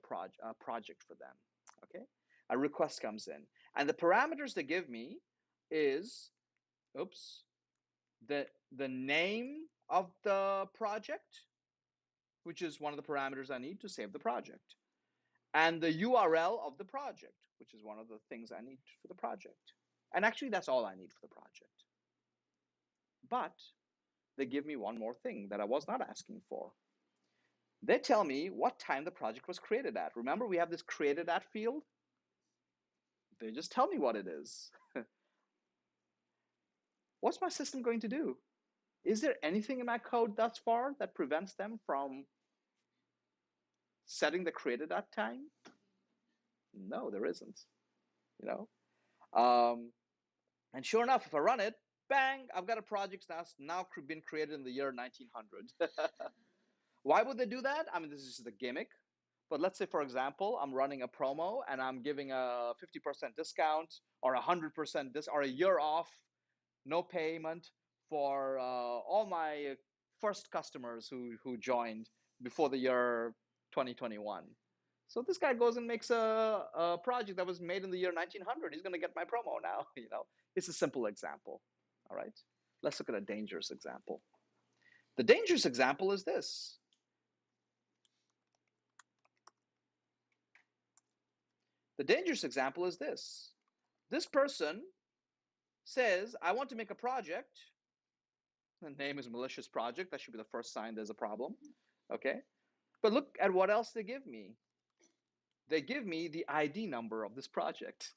project for them. Okay, a request comes in, and the parameters they give me is, oops, the name of the project, which is one of the parameters I need to save the project, and the URL of the project, which is one of the things I need for the project. And actually, that's all I need for the project. But they give me one more thing that I was not asking for. They tell me what time the project was created at. Remember, we have this created at field? They just tell me what it is. What's my system going to do? Is there anything in my code thus far that prevents them from setting the created at time? No, there isn't. You know, and sure enough, if I run it, bang! I've got a project that's now been created in the year 1900. Why would they do that? I mean, this is the gimmick. But let's say, for example, I'm running a promo and I'm giving a 50% discount or 100% or a year off, no payment for all my first customers who joined before the year 2021. So this guy goes and makes a project that was made in the year 1900. He's going to get my promo now. It's a simple example. All right. Let's look at a dangerous example. The dangerous example is this. The dangerous example is this. This person says, I want to make a project. The name is malicious project. That should be the first sign there's a problem. Okay. But look at what else they give me. They give me the ID number of this project.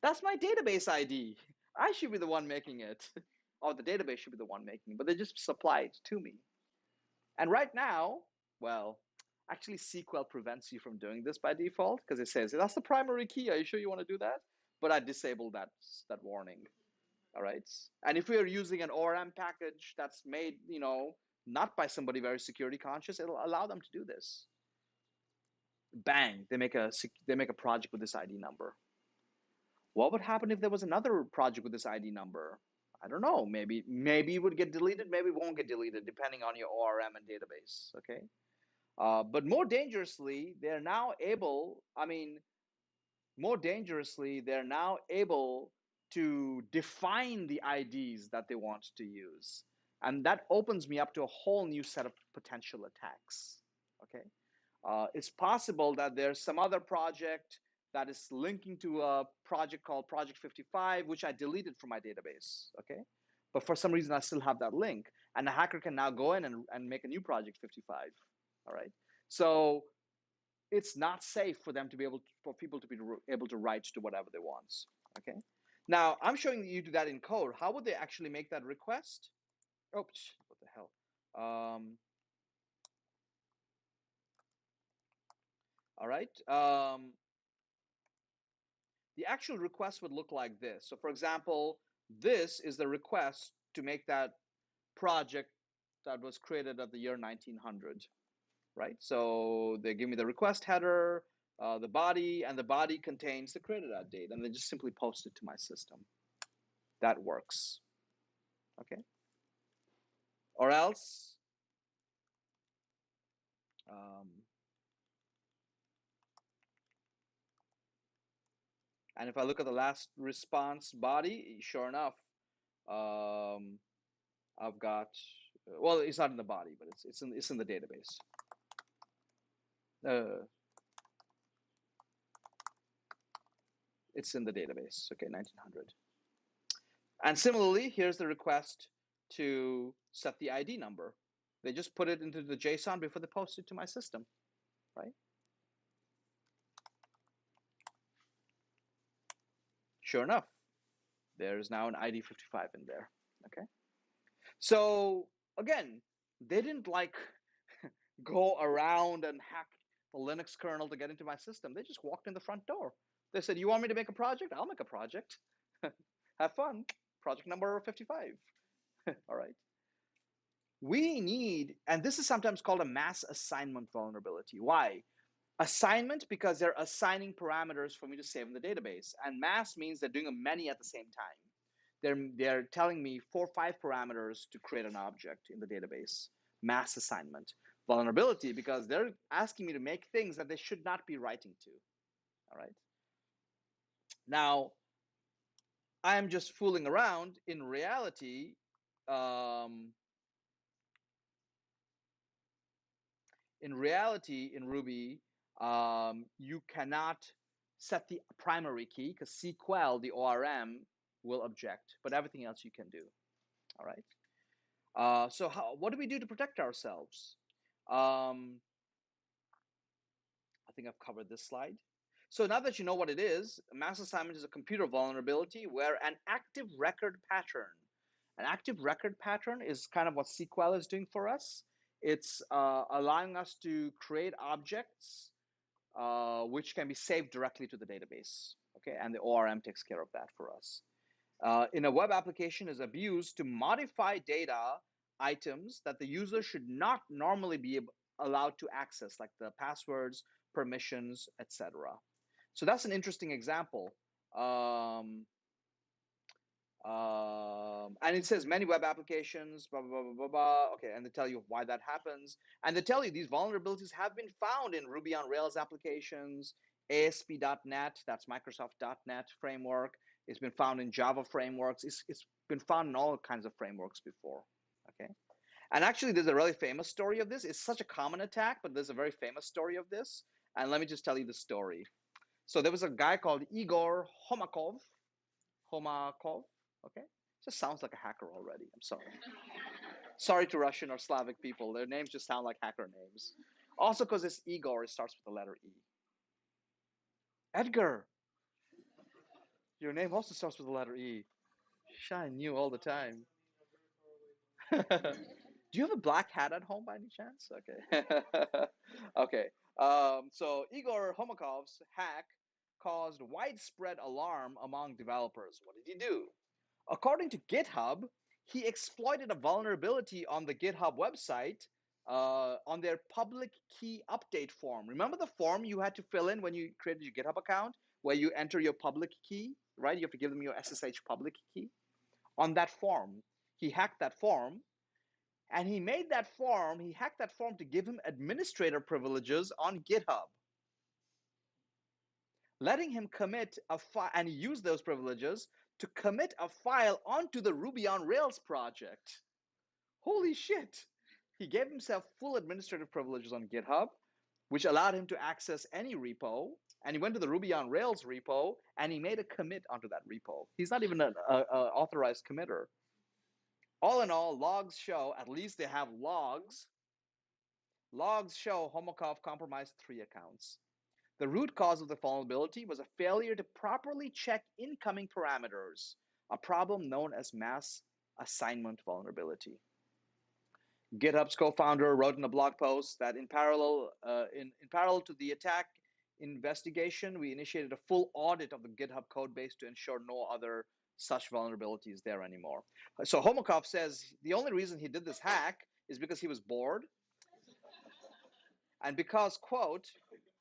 That's my database ID. I should be the one making it. Or the database should be the one making it, but they just supply it to me. And right now, well, actually SQL prevents you from doing this by default because it says that's the primary key. Are you sure you want to do that? But I disabled that warning. All right. And if we are using an ORM package that's made, not by somebody very security conscious, it'll allow them to do this. Bang, they make a project with this ID number. What would happen if there was another project with this ID number? I don't know. Maybe it would get deleted. Maybe it won't get deleted, depending on your ORM and database. Okay. But more dangerously, they're now able. I mean, more dangerously, they're now able to define the IDs that they want to use, and that opens me up to a whole new set of potential attacks. Okay. It's possible that there's some other project that is linking to a project called Project 55, which I deleted from my database. Okay. But for some reason, I still have that link. And the hacker can now go in and make a new Project 55. All right. So it's not safe for them to be able to, for people to be able to write to whatever they want. Okay. Now, I'm showing you do that in code. How would they actually make that request? Oops, what the hell? All right. The actual request would look like this. So for example, this is the request to make that project that was created at the year 1900, right? So they give me the request header, the body, and the body contains the created at date, and they just simply post it to my system. That works, okay? Or else, um, and if I look at the last response body, sure enough, um, I've got, well, it's not in the body, but it's in the database. Uh, it's in the database, okay, 1900. And similarly, here's the request to set the ID number. They just put it into the JSON before they post it to my system, right? Sure enough, there's now an ID 55 in there, okay? So again, they didn't like go around and hack the Linux kernel to get into my system. They just walked in the front door. They said, you want me to make a project? I'll make a project. Have fun. Project number 55. All right. We need, and this is sometimes called a mass assignment vulnerability. Why? Assignment, because they're assigning parameters for me to save in the database. And mass means they're doing many at the same time. They're telling me 4 or 5 parameters to create an object in the database. Mass assignment. Vulnerability, because they're asking me to make things that they should not be writing to. All right. Now, I'm just fooling around. In reality, um, in Ruby, you cannot set the primary key because SQL, the ORM, will object, but everything else you can do. All right. So what do we do to protect ourselves? I think I've covered this slide. So now that you know what it is, mass assignment is a computer vulnerability where an active record pattern is kind of what SQL is doing for us. It's allowing us to create objects which can be saved directly to the database. Okay, and the ORM takes care of that for us. In a web application is abused to modify data items that the user should not normally be allowed to access, like the passwords, permissions, etc. So that's an interesting example. And it says many web applications, blah, blah, blah, blah, blah. Okay, and they tell you why that happens. And they tell you these vulnerabilities have been found in Ruby on Rails applications, ASP.NET, that's Microsoft.NET framework. It's been found in Java frameworks. It's been found in all kinds of frameworks before, okay? And actually, there's a really famous story of this. It's such a common attack, but there's a very famous story of this. And let me just tell you the story. So there was a guy called Igor Homakov, okay? Just sounds like a hacker already. I'm sorry. Sorry to Russian or Slavic people. Their names just sound like hacker names. Also, because it's Igor, it starts with the letter E. Edgar, your name also starts with the letter E. Shine knew all the time. Do you have a black hat at home by any chance? Okay. Okay. So Igor Homakov's hack caused widespread alarm among developers. What did he do? According to GitHub, he exploited a vulnerability on the GitHub website on their public key update form. Remember the form you had to fill in when you created your GitHub account, where you enter your public key, right? You have to give them your SSH public key. On that form, he hacked that form, and he hacked that form to give him administrator privileges on GitHub, letting him commit a file, and he used those privileges to commit a file onto the Ruby on Rails project. Holy shit. He gave himself full administrative privileges on GitHub, which allowed him to access any repo. And he went to the Ruby on Rails repo and he made a commit onto that repo. He's not even an authorized committer. All in all, logs show, at least they have logs. Logs show Homokov compromised 3 accounts. The root cause of the vulnerability was a failure to properly check incoming parameters, a problem known as mass assignment vulnerability. GitHub's co-founder wrote in a blog post that in parallel to the attack investigation, we initiated a full audit of the GitHub code base to ensure no other such vulnerabilities there anymore. So Homokov says the only reason he did this hack is because he was bored, and because, quote,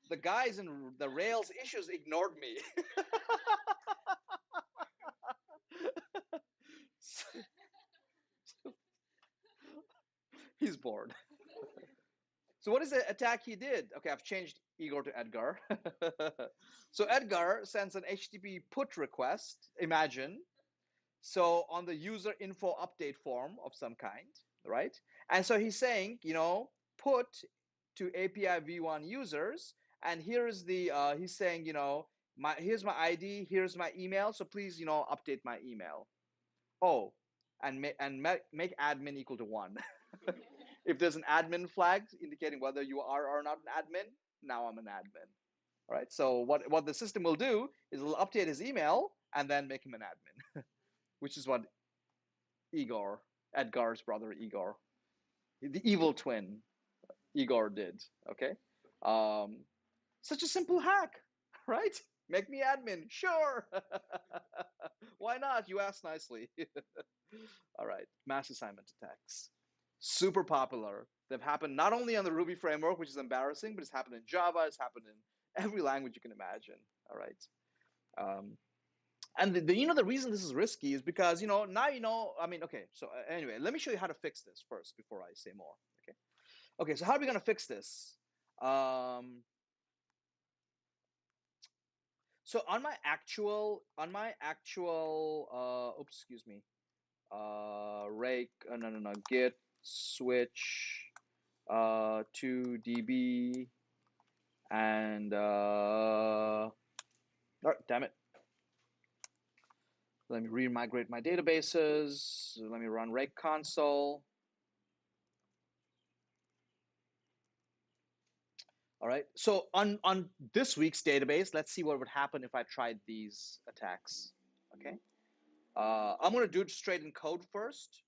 the guys in the Rails issues ignored me. He's bored. So what is the attack he did? Okay, I've changed Igor to Edgar. So Edgar sends an HTTP put request, imagine, so on the user info update form of some kind, right? And so he's saying, put to API v1 users, and here's the, he's saying, here's my ID, here's my email, so please, update my email. Oh, and make admin equal to 1. If there's an admin flag indicating whether you are or not an admin, now I'm an admin. All right. So what the system will do is it'll update his email and then make him an admin, which is what Edgar's brother Igor, the evil twin Igor did. Okay. Um, Such a simple hack, right? Make me admin. Sure. Why not? You asked nicely. All right. Mass assignment attacks. Super popular. They've happened not only on the Ruby framework, which is embarrassing, but it's happened in Java. It's happened in every language you can imagine. All right. And the reason this is risky is because now I mean, okay. So anyway, let me show you how to fix this first before I say more. Okay. Okay. So how are we going to fix this? So on my actual oops, excuse me, rake, no, git switch to db, and oh, damn it, let me re-migrate my databases. Let me run rake console. All right, so on this week's database, let's see what would happen if I tried these attacks. Okay, I'm going to do it straight in code first.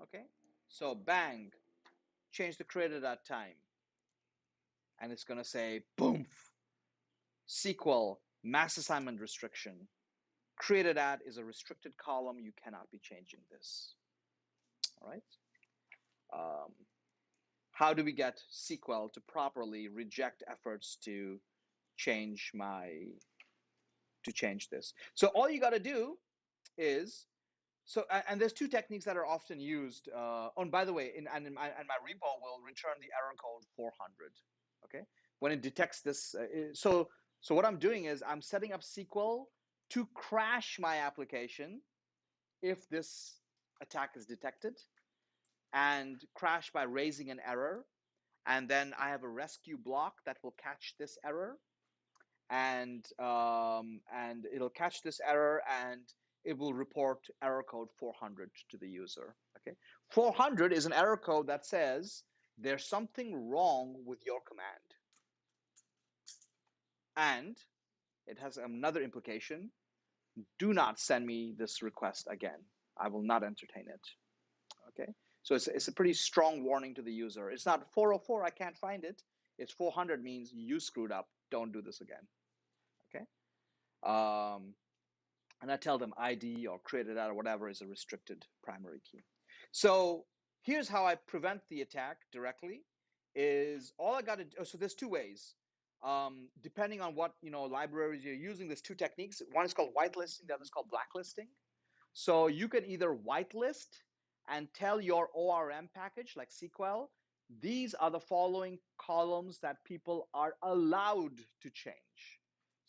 Okay, so bang, change the created at time, and it's going to say boom, SQL mass assignment restriction. Created at is a restricted column. You cannot be changing this. All right. How do we get SQL to properly reject efforts to change this? So all you got to do is, and there's 2 techniques that are often used. And by the way, in my repo will return the error code 400. Okay, when it detects this. So what I'm doing is I'm setting up SQL to crash my application if this attack is detected, and crash by raising an error. And then I have a rescue block that will catch this error, and it'll catch this error, and it will report error code 400 to the user. Okay, 400 is an error code that says there's something wrong with your command, and it has another implication: do not send me this request again. I will not entertain it. Okay, so it's a pretty strong warning to the user. It's not 404, I can't find it. It's 400 means you screwed up. Don't do this again. Okay. And I tell them ID or created out or whatever is a restricted primary key. So Here's how I prevent the attack directly is all I got to do. So there's two ways. Depending on what libraries you're using, there's two techniques. One is called whitelisting, the other is called blacklisting. So you can either whitelist and tell your ORM package like SQL, these are the following columns that people are allowed to change.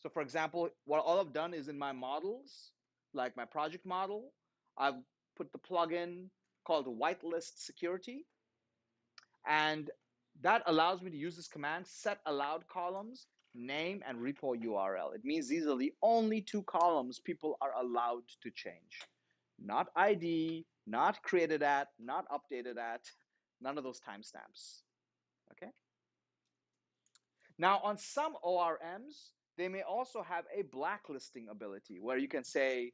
So for example, what all I've done is in my models, like my project model, I've put the plugin called whitelist security, and that allows me to use this command, set allowed columns, name and repo URL. It means these are the only two columns people are allowed to change. Not ID, not created at, not updated at, none of those timestamps. Okay. Now, on some ORMs, they may also have a blacklisting ability where you can say,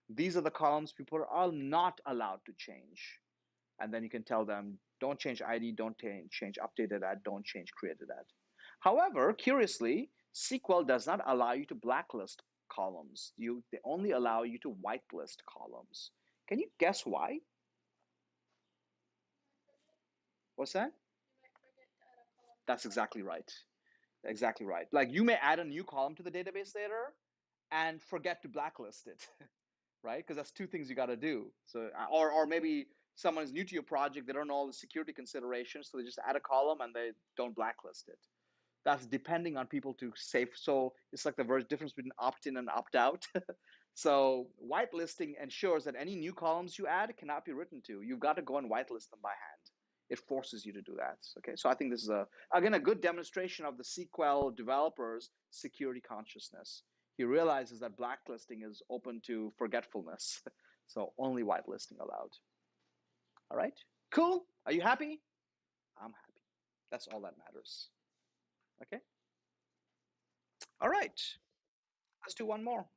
these are the columns people are not allowed to change. And then you can tell them, don't change ID, don't change updated at, don't change created at. However, curiously, SQL does not allow you to blacklist columns. They only allow you to whitelist columns. Can you guess why? You might forget. What's that? You might forget to add a column to That's the exactly database. right. Exactly right. Like you may add a new column to the database later and forget to blacklist it, right? Because that's two things you got to do. So, or maybe someone is new to your project, they don't know all the security considerations, so they just add a column and they don't blacklist it. That's depending on people to save. So it's like the difference between opt-in and opt-out. So whitelisting ensures that any new columns you add cannot be written to. You've got to go and whitelist them by hand. It forces you to do that. Okay, so I think this is again a good demonstration of the SQL developer's security consciousness. He realizes that blacklisting is open to forgetfulness, so only whitelisting allowed. All right, cool. Are you happy? I'm happy. That's all that matters. Okay. All right. Let's do one more.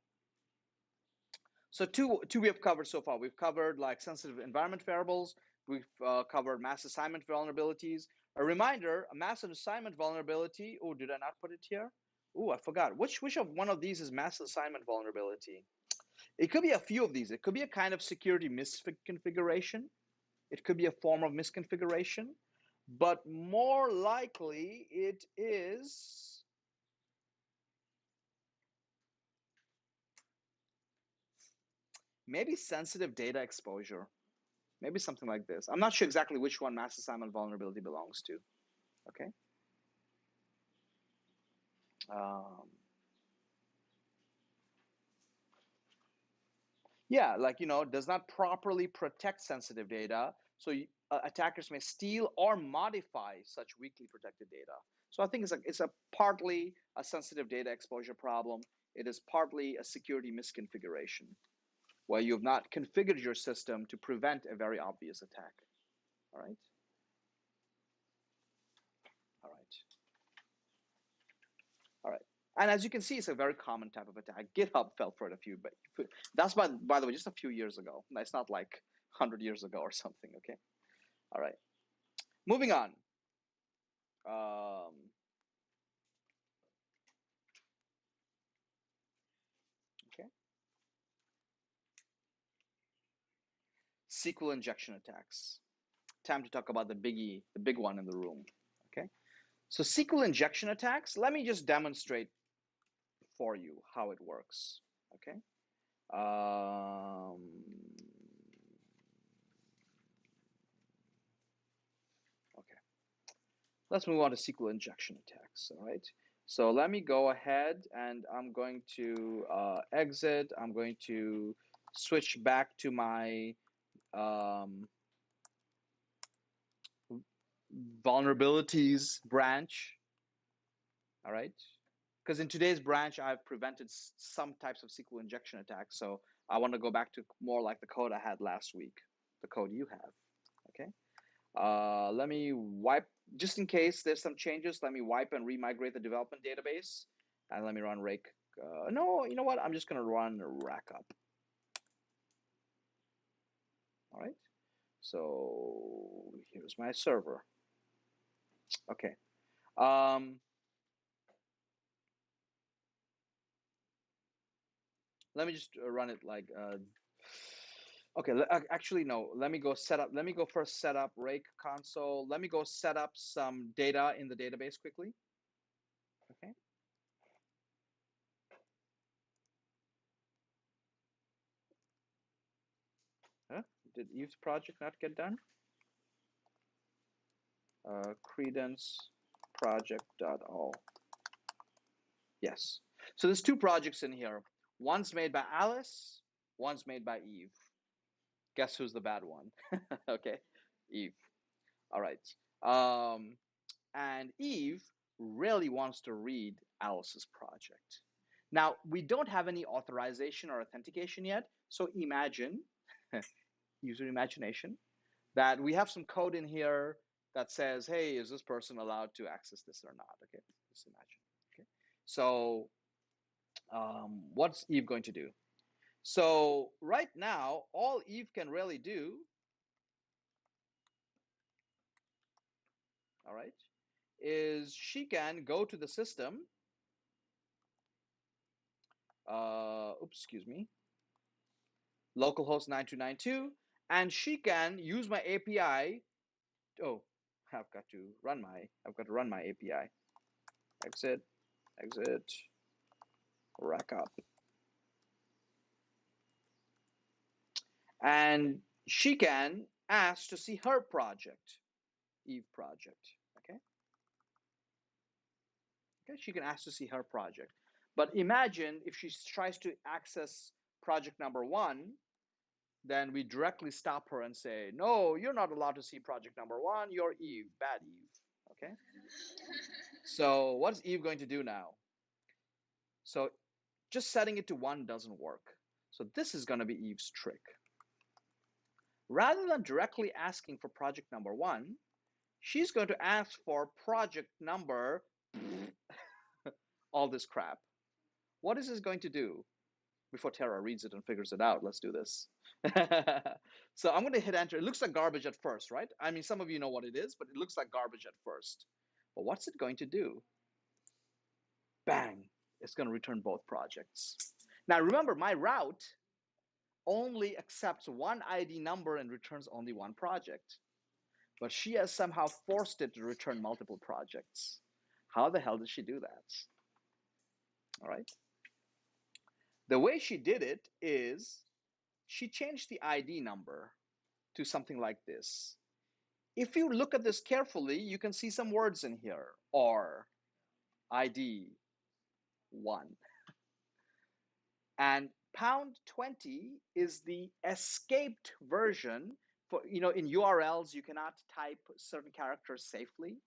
So two we have covered so far. We've covered like sensitive environment variables. We've covered mass assignment vulnerabilities. A reminder: a mass assignment vulnerability. Oh, did I not put it here? Oh, I forgot. Which of one of these is mass assignment vulnerability? It could be a few of these. It could be a kind of security misconfiguration. It could be a form of misconfiguration, but more likely it is maybe sensitive data exposure. Maybe something like this. I'm not sure exactly which one mass assignment vulnerability belongs to. Okay. Um, yeah, like does not properly protect sensitive data, so attackers may steal or modify such weakly protected data. So I think it's a partly a sensitive data exposure problem. It is partly a security misconfiguration where you have not configured your system to prevent a very obvious attack. All right. All right. All right. And as you can see, it's a very common type of attack. GitHub fell for it a few, but that's by the way, just a few years ago. It's not like 100 years ago or something. Okay. All right. Moving on. Um, okay. SQL injection attacks. Time to talk about the biggie, the big one in the room. Okay. So SQL injection attacks. Let me just demonstrate for you how it works. Okay. Um, okay. Let's move on to SQL injection attacks. All right. So let me go ahead and I'm going to exit. I'm going to switch back to my um, vulnerabilities branch. All right. Because in today's branch, I've prevented some types of SQL injection attacks. So I want to go back to more like the code I had last week, the code you have. Okay. Let me wipe, just in case there's some changes, let me wipe and remigrate the development database. And let me run rake. No, you know what? I'm just going to run rackup. All right. So here's my server. Okay. Um, Let me just run it like, Okay, actually, no. Let me go set up. Let me go first set up rake console. Let me go set up some data in the database quickly. Okay. Huh? Did Eve's project not get done? Credence project.all. Yes. So there's two projects in here. One's made by Alice, one's made by Eve. Guess who's the bad one? Okay, Eve. All right. And Eve really wants to read Alice's project. Now, we don't have any authorization or authentication yet, so imagine, user imagination, that we have some code in here that says, hey, is this person allowed to access this or not? Okay, just imagine. Okay, so what's Eve going to do? So right now, all Eve can really do, all right, is she can go to the system, excuse me, localhost 9292, and she can use my API. Oh, I've got to run my API. Exit, exit, rack up. And she can ask to see her project, Eve project. Okay. Okay, she can ask to see her project. But imagine if she tries to access project number one, then we directly stop her and say, no, you're not allowed to see project number one. You're Eve, bad Eve. Okay. So what's Eve going to do now? So just setting it to one doesn't work. So this is going to be Eve's trick. Rather than directly asking for project number one, she's going to ask for project number all this crap. What is this going to do? Before Tara reads it and figures it out, let's do this. So I'm going to hit enter. It looks like garbage at first, right? I mean, some of you know what it is, but it looks like garbage at first. But what's it going to do? Bang, it's going to return both projects. Now remember, my route only accepts one ID number and returns only one project. But she has somehow forced it to return multiple projects. How the hell did she do that? All right. The way she did it is she changed the ID number to something like this. If you look at this carefully, you can see some words in here. Or ID 1. And pound 20 is the escaped version. For, in URLs, you cannot type certain characters safely.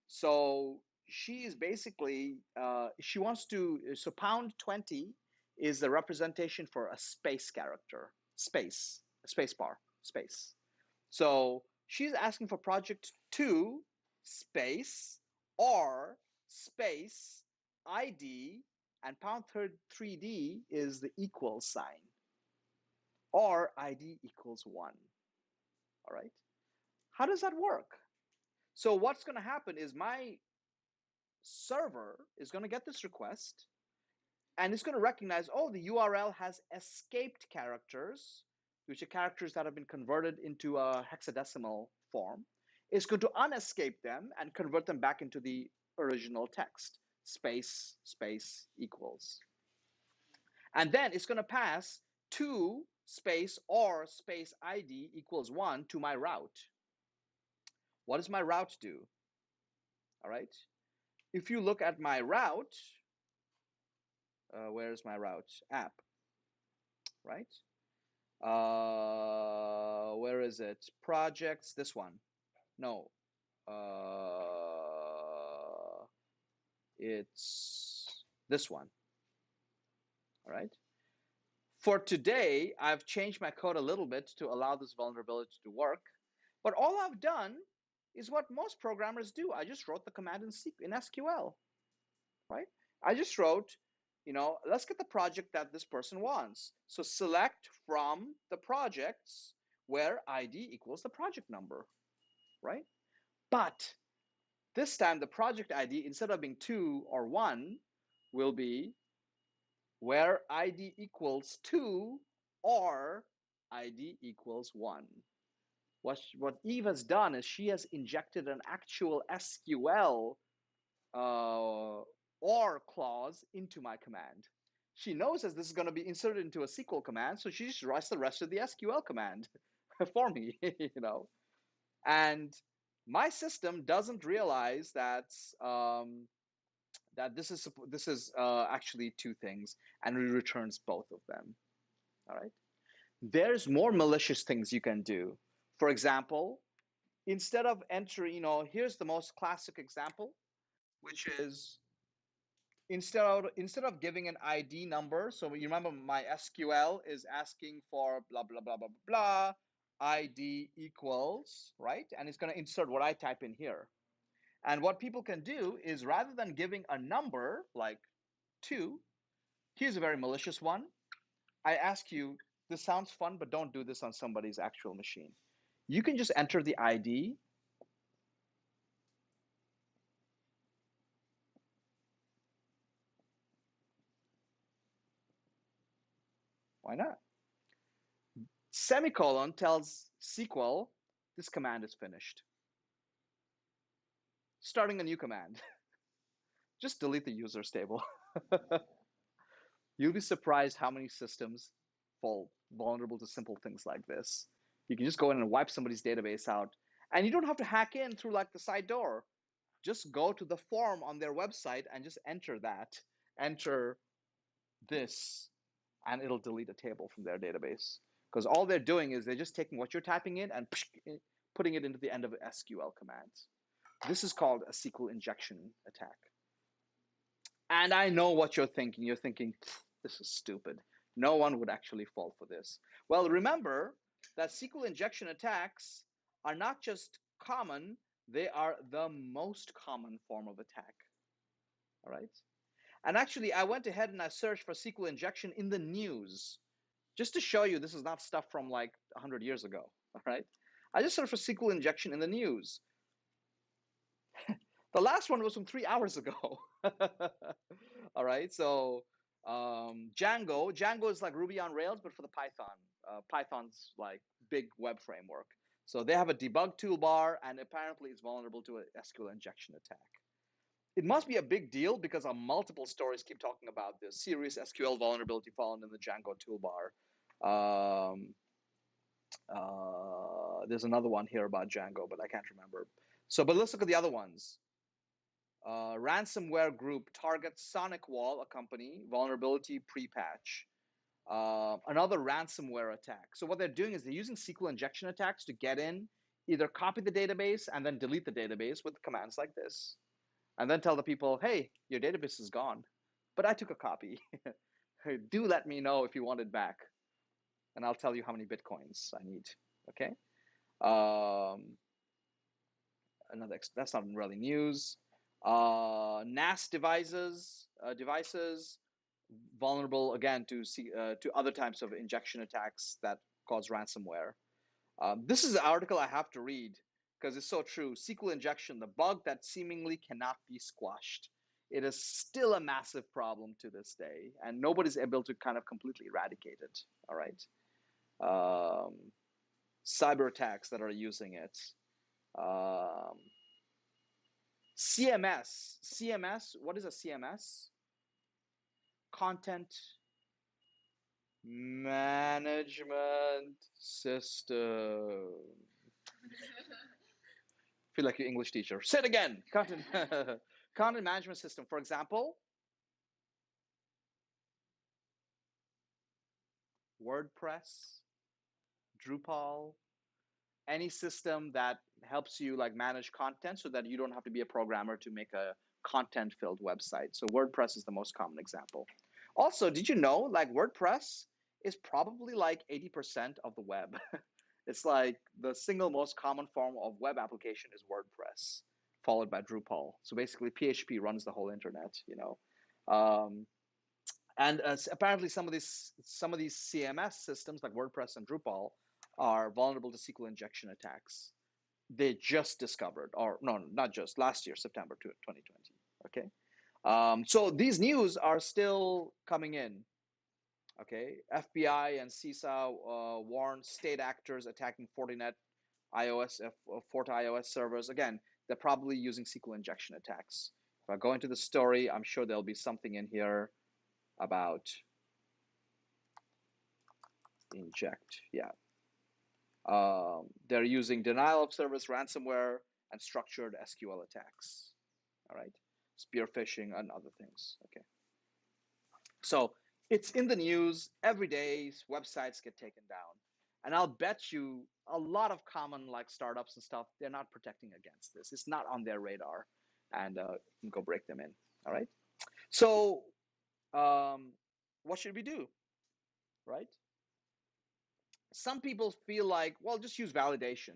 So she is basically, she wants to, so pound 20 is the representation for a space character, space bar, space. So she's asking for project 2 space or space ID, and pound 3D is the equal sign, or ID equals 1. All right. How does that work? So what's going to happen is my server is going to get this request, and it's going to recognize, oh, the URL has escaped characters, which are characters that have been converted into a hexadecimal form. It's going to unescape them and convert them back into the original text, space, space equals. And then it's going to pass 2 space or space ID equals 1 to my route. What does my route do? All right. If you look at my route, where's my route? App, right? Where is it? Projects, this one. No. It's this one. All right. For today, I've changed my code a little bit to allow this vulnerability to work. But all I've done is what most programmers do. I just wrote the command in SQL, right? I just wrote, let's get the project that this person wants. So select from the projects where ID equals the project number, right? But this time the project ID, instead of being 2 or 1, will be where ID equals 2 or ID equals 1. What Eve has done is she has injected an actual SQL or clause into my command. She knows that this is going to be inserted into a SQL command, so she just writes the rest of the SQL command for me, And my system doesn't realize that this is actually two things, and it returns both of them. All right. There's more malicious things you can do. For example, instead of entering, here's the most classic example, which is instead of giving an ID number. So you remember my SQL is asking for blah blah blah blah blah ID equals, right, and it's going to insert what I type in here. And what people can do is rather than giving a number like 2, here's a very malicious one. I ask you, this sounds fun, but don't do this on somebody's actual machine. You can just enter the ID. Why not? Semicolon tells SQL this command is finished. Starting a new command. Just delete the users table. You'll be surprised how many systems fall vulnerable to simple things like this. You can just go in and wipe somebody's database out. And you don't have to hack in through like the side door. Just go to the form on their website and just enter that. Enter this, and it'll delete a table from their database. Because all they're doing is they're just taking what you're typing in and putting it into the end of SQL commands. This is called a SQL injection attack. And I know what you're thinking. You're thinking, this is stupid. No one would actually fall for this. Well, remember that SQL injection attacks are not just common, they are the most common form of attack. All right. And actually, I went ahead and I searched for SQL injection in the news just to show you this is not stuff from like 100 years ago. All right. I just searched for SQL injection in the news. The last one was from 3 hours ago. All right. So Django is like Ruby on Rails, but for the Python. Python's like big web framework. So they have a debug toolbar, and apparently it's vulnerable to a SQL injection attack. It must be a big deal because multiple stories keep talking about this serious SQL vulnerability found in the Django toolbar. Um, there's another one here about Django, but I can't remember. So, but let's look at the other ones. Ransomware group targets SonicWall, a company, vulnerability pre-patch. Another ransomware attack. So what they're doing is they're using SQL injection attacks to get in, either copy the database and then delete the database with commands like this, and then tell the people, hey, your database is gone, but I took a copy. Do let me know if you want it back, and I'll tell you how many bitcoins I need. Okay. Um, that's not really news. NAS devices vulnerable again to other types of injection attacks that cause ransomware. This is an article I have to read because it's so true. SQL injection, the bug that seemingly cannot be squashed. It is still a massive problem to this day, and nobody's able to kind of completely eradicate it. All right. Um, Cyber attacks that are using it. Um, CMS, what is a CMS? Content management system. Feel like your English teacher. Say it again. Content, content management system. For example, WordPress, Drupal, any system that helps you like manage content so that you don't have to be a programmer to make a content filled website. So WordPress is the most common example. Also, did you know like WordPress is probably like 80% of the web? It's like the single most common form of web application is WordPress, followed by Drupal. So basically, PHP runs the whole internet. Um, and apparently, some of these CMS systems like WordPress and Drupal are vulnerable to SQL injection attacks. They just discovered, or no, not just last year, September 2020. Okay, so these news are still coming in. Okay, FBI and CISA warned state actors attacking Fortinet iOS, Forta iOS servers. Again, they're probably using SQL injection attacks. If I go into the story, I'm sure there'll be something in here about inject. Yeah, they're using denial of service ransomware and structured SQL attacks. All right, spear phishing and other things. Okay, so it's in the news every day. Websites get taken down, and I'll bet you a lot of common like startups and stuff, they're not protecting against this. It's not on their radar, and you can go break them in. All right. So what should we do? Right. Some people feel like, well, just use validation,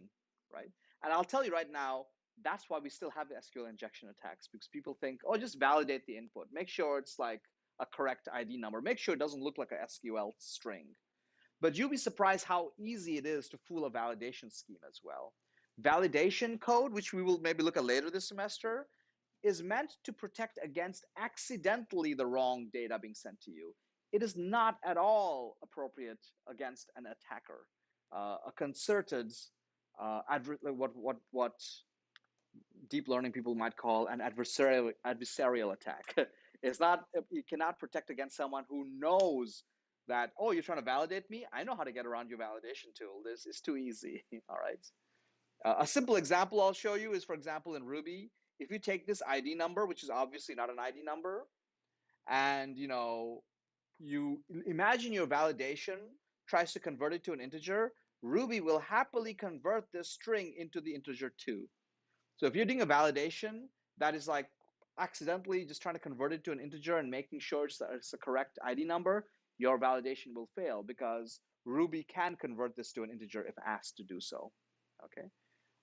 right? And I'll tell you right now, that's why we still have the SQL injection attacks, because people think, oh, just validate the input. Make sure it's like a correct ID number. Make sure it doesn't look like a SQL string. But you'll be surprised how easy it is to fool a validation scheme as well. Validation code, which we will maybe look at later this semester, is meant to protect against accidentally the wrong data being sent to you. It is not at all appropriate against an attacker. A concerted, what deep learning people might call an adversarial attack. It's not, you cannot protect against someone who knows that, oh, you're trying to validate me? I know how to get around your validation tool. This is too easy. All right. A simple example I'll show you is, for example, in Ruby, if you take this ID number, which is obviously not an ID number, and you imagine your validation tries to convert it to an integer, Ruby will happily convert this string into the integer 2. So if you're doing a validation that is like accidentally just trying to convert it to an integer and making sure it's a correct ID number, your validation will fail because Ruby can convert this to an integer if asked to do so. Okay.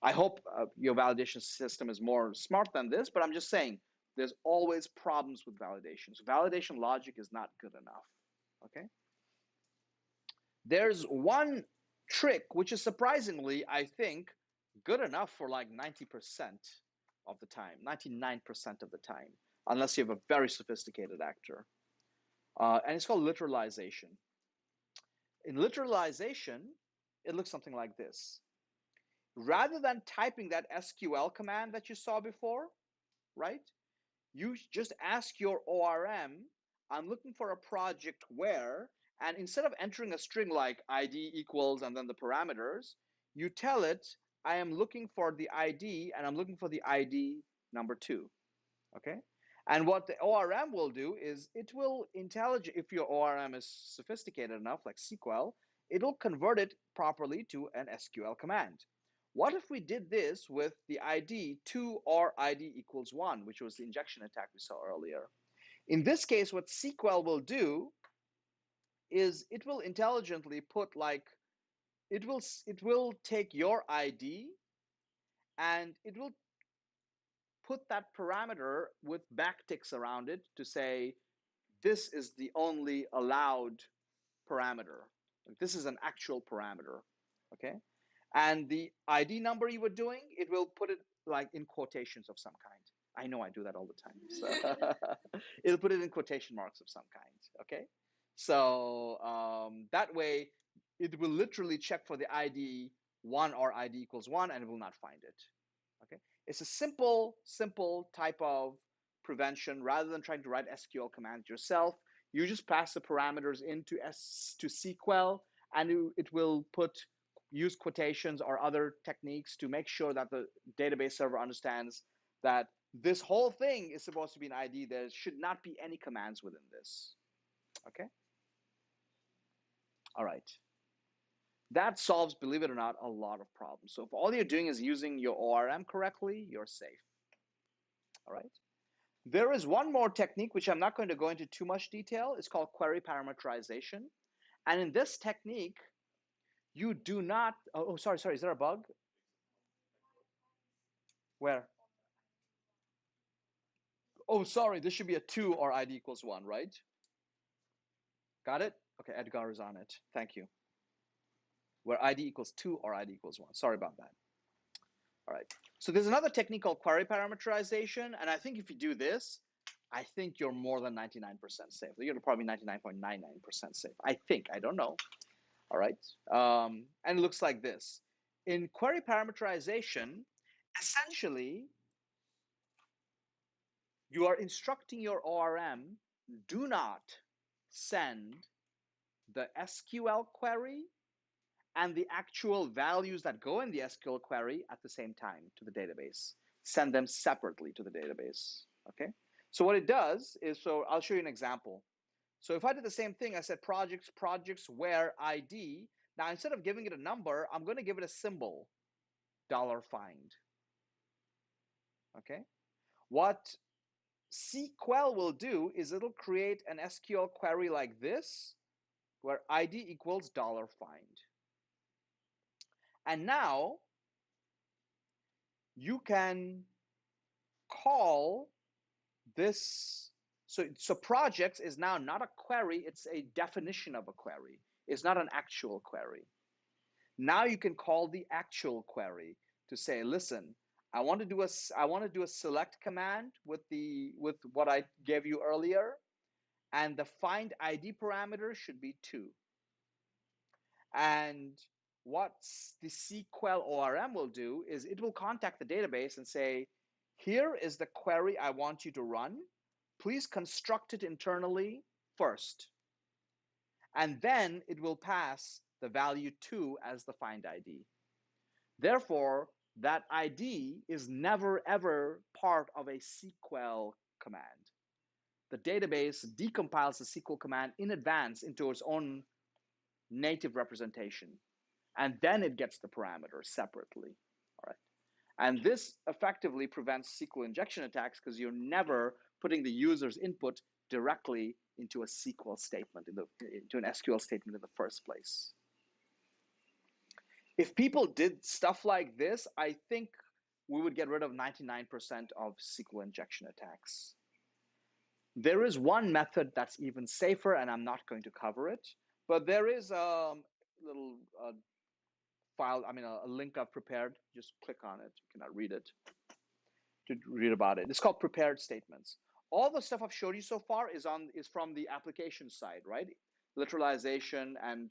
I hope your validation system is more smart than this, but I'm just saying there's always problems with validation. So validation logic is not good enough. Okay. There's one trick which is surprisingly, I think, good enough for like 90% of the time, 99% of the time, unless you have a very sophisticated actor. And it's called literalization. In literalization, it looks something like this. Rather than typing that SQL command that you saw before, right? You just ask your ORM, I'm looking for a project where, and instead of entering a string like ID equals and then the parameters, you tell it, I am looking for the ID and I'm looking for the ID number 2. Okay. And what the ORM will do is it will if your ORM is sophisticated enough, like SQL, it'll convert it properly to an SQL command. What if we did this with the ID 2 or ID equals 1, which was the injection attack we saw earlier? In this case, what SQL will do is it will intelligently put like, it will take your ID and it will put that parameter with backticks around it to say, this is the only allowed parameter. This is an actual parameter, okay? And the ID number you were doing, it will put it like in quotations of some kind. I know I do that all the time. So it'll put it in quotation marks of some kind, okay? So that way, it will literally check for the ID 1 or ID equals 1, and it will not find it, okay? It's a simple type of prevention. Rather than trying to write SQL commands yourself, you just pass the parameters into to SQL, and it will use quotations or other techniques to make sure that the database server understands that this whole thing is supposed to be an ID. There should not be any commands within this. Okay? All right. That solves, believe it or not, a lot of problems. So if all you're doing is using your ORM correctly, you're safe. All right? There is one more technique, which I'm not going to go into too much detail. It's called query parameterization. And in this technique, you do not, sorry, is there a bug? Where? Oh, sorry, this should be a 2 or ID equals 1, right? Got it? Okay, Edgar is on it. Thank you. Where ID equals 2 or ID equals 1. Sorry about that. All right. So there's another technique called query parameterization. And I think if you do this, I think you're more than 99% safe. You're probably 99.99% safe. I think. I don't know. All right. And it looks like this. In query parameterization, essentially, you are instructing your ORM, do not send the SQL query and the actual values that go in the SQL query at the same time to the database. Send them separately to the database. Okay. So what it does is, so I'll show you an example. So if I did the same thing, I said projects where ID. Now instead of giving it a number, I'm going to give it a symbol, $find. Okay. What SQL will do is it'll create an SQL query like this, where ID equals $find. And now you can call this. So projects is now not a query, it's a definition of a query. It's not an actual query. Now you can call the actual query to say, listen, I want to do a select command with what I gave you earlier, and the find ID parameter should be 2. And what the SQL ORM will do is it will contact the database and say, here is the query I want you to run. Please construct it internally first. And then it will pass the value 2 as the find ID. Therefore, that ID is never ever part of a SQL command. The database decompiles the SQL command in advance into its own native representation, and then it gets the parameter separately. All right. And this effectively prevents SQL injection attacks because you're never putting the user's input directly into a SQL statement, into an SQL statement in the first place. If people did stuff like this, I think we would get rid of 99% of SQL injection attacks. There is one method that's even safer, and I'm not going to cover it, but there is a little file, a link I've prepared. Just click on it. You cannot read it to read about it. It's called prepared statements. All the stuff I've showed you so far is from the application side, right? Literalization and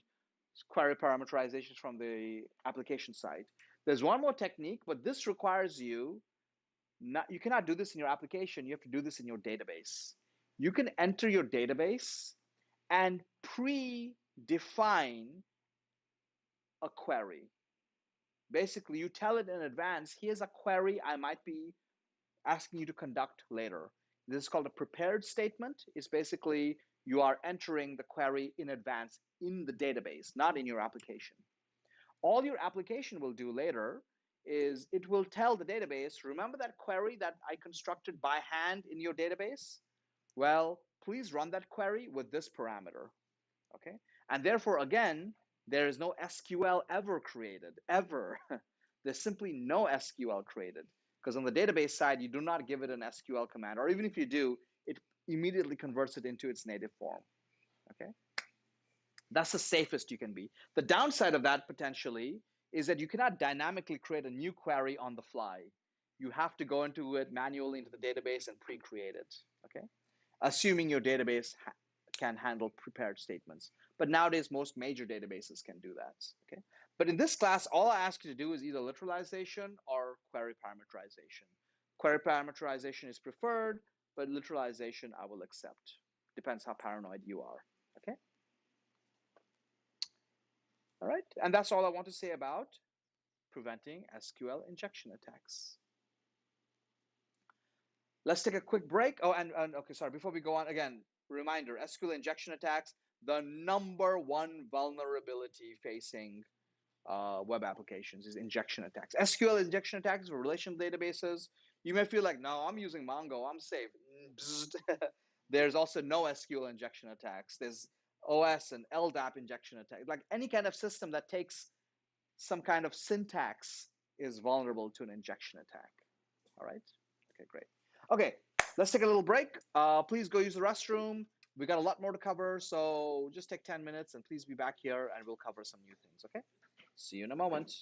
query parameterization from the application side. There's one more technique, but this requires you cannot do this in your application. You have to do this in your database. You can enter your database and pre-define a query. Basically, you tell it in advance, here's a query I might be asking you to conduct later. This is called a prepared statement. It's basically you are entering the query in advance in the database, not in your application. All your application will do later is it will tell the database, remember that query that I constructed by hand in your database? Well, please run that query with this parameter. Okay. And therefore, again, there is no SQL ever created, ever. There's simply no SQL created because on the database side, you do not give it an SQL command, or even if you do, it immediately converts it into its native form. Okay. That's the safest you can be. The downside of that potentially is that you cannot dynamically create a new query on the fly. You have to go into it manually into the database and pre-create it. Okay. Assuming your database can handle prepared statements. But nowadays, most major databases can do that. Okay. But in this class, all I ask you to do is either literalization or query parameterization. Query parameterization is preferred, but literalization I will accept. Depends how paranoid you are. Okay. All right. And that's all I want to say about preventing SQL injection attacks. Let's take a quick break. Oh, and okay, sorry. Before we go on, again, reminder: SQL injection attacks, the number one vulnerability facing web applications is injection attacks. SQL injection attacks for relational databases. You may feel like, no, I'm using Mongo, I'm safe. There's also no SQL injection attacks. There's OS and LDAP injection attacks. Like any kind of system that takes some kind of syntax is vulnerable to an injection attack. All right. Okay, great. Okay, let's take a little break. Please go use the restroom. We got a lot more to cover, so just take 10 minutes and please be back here and we'll cover some new things, okay? See you in a moment.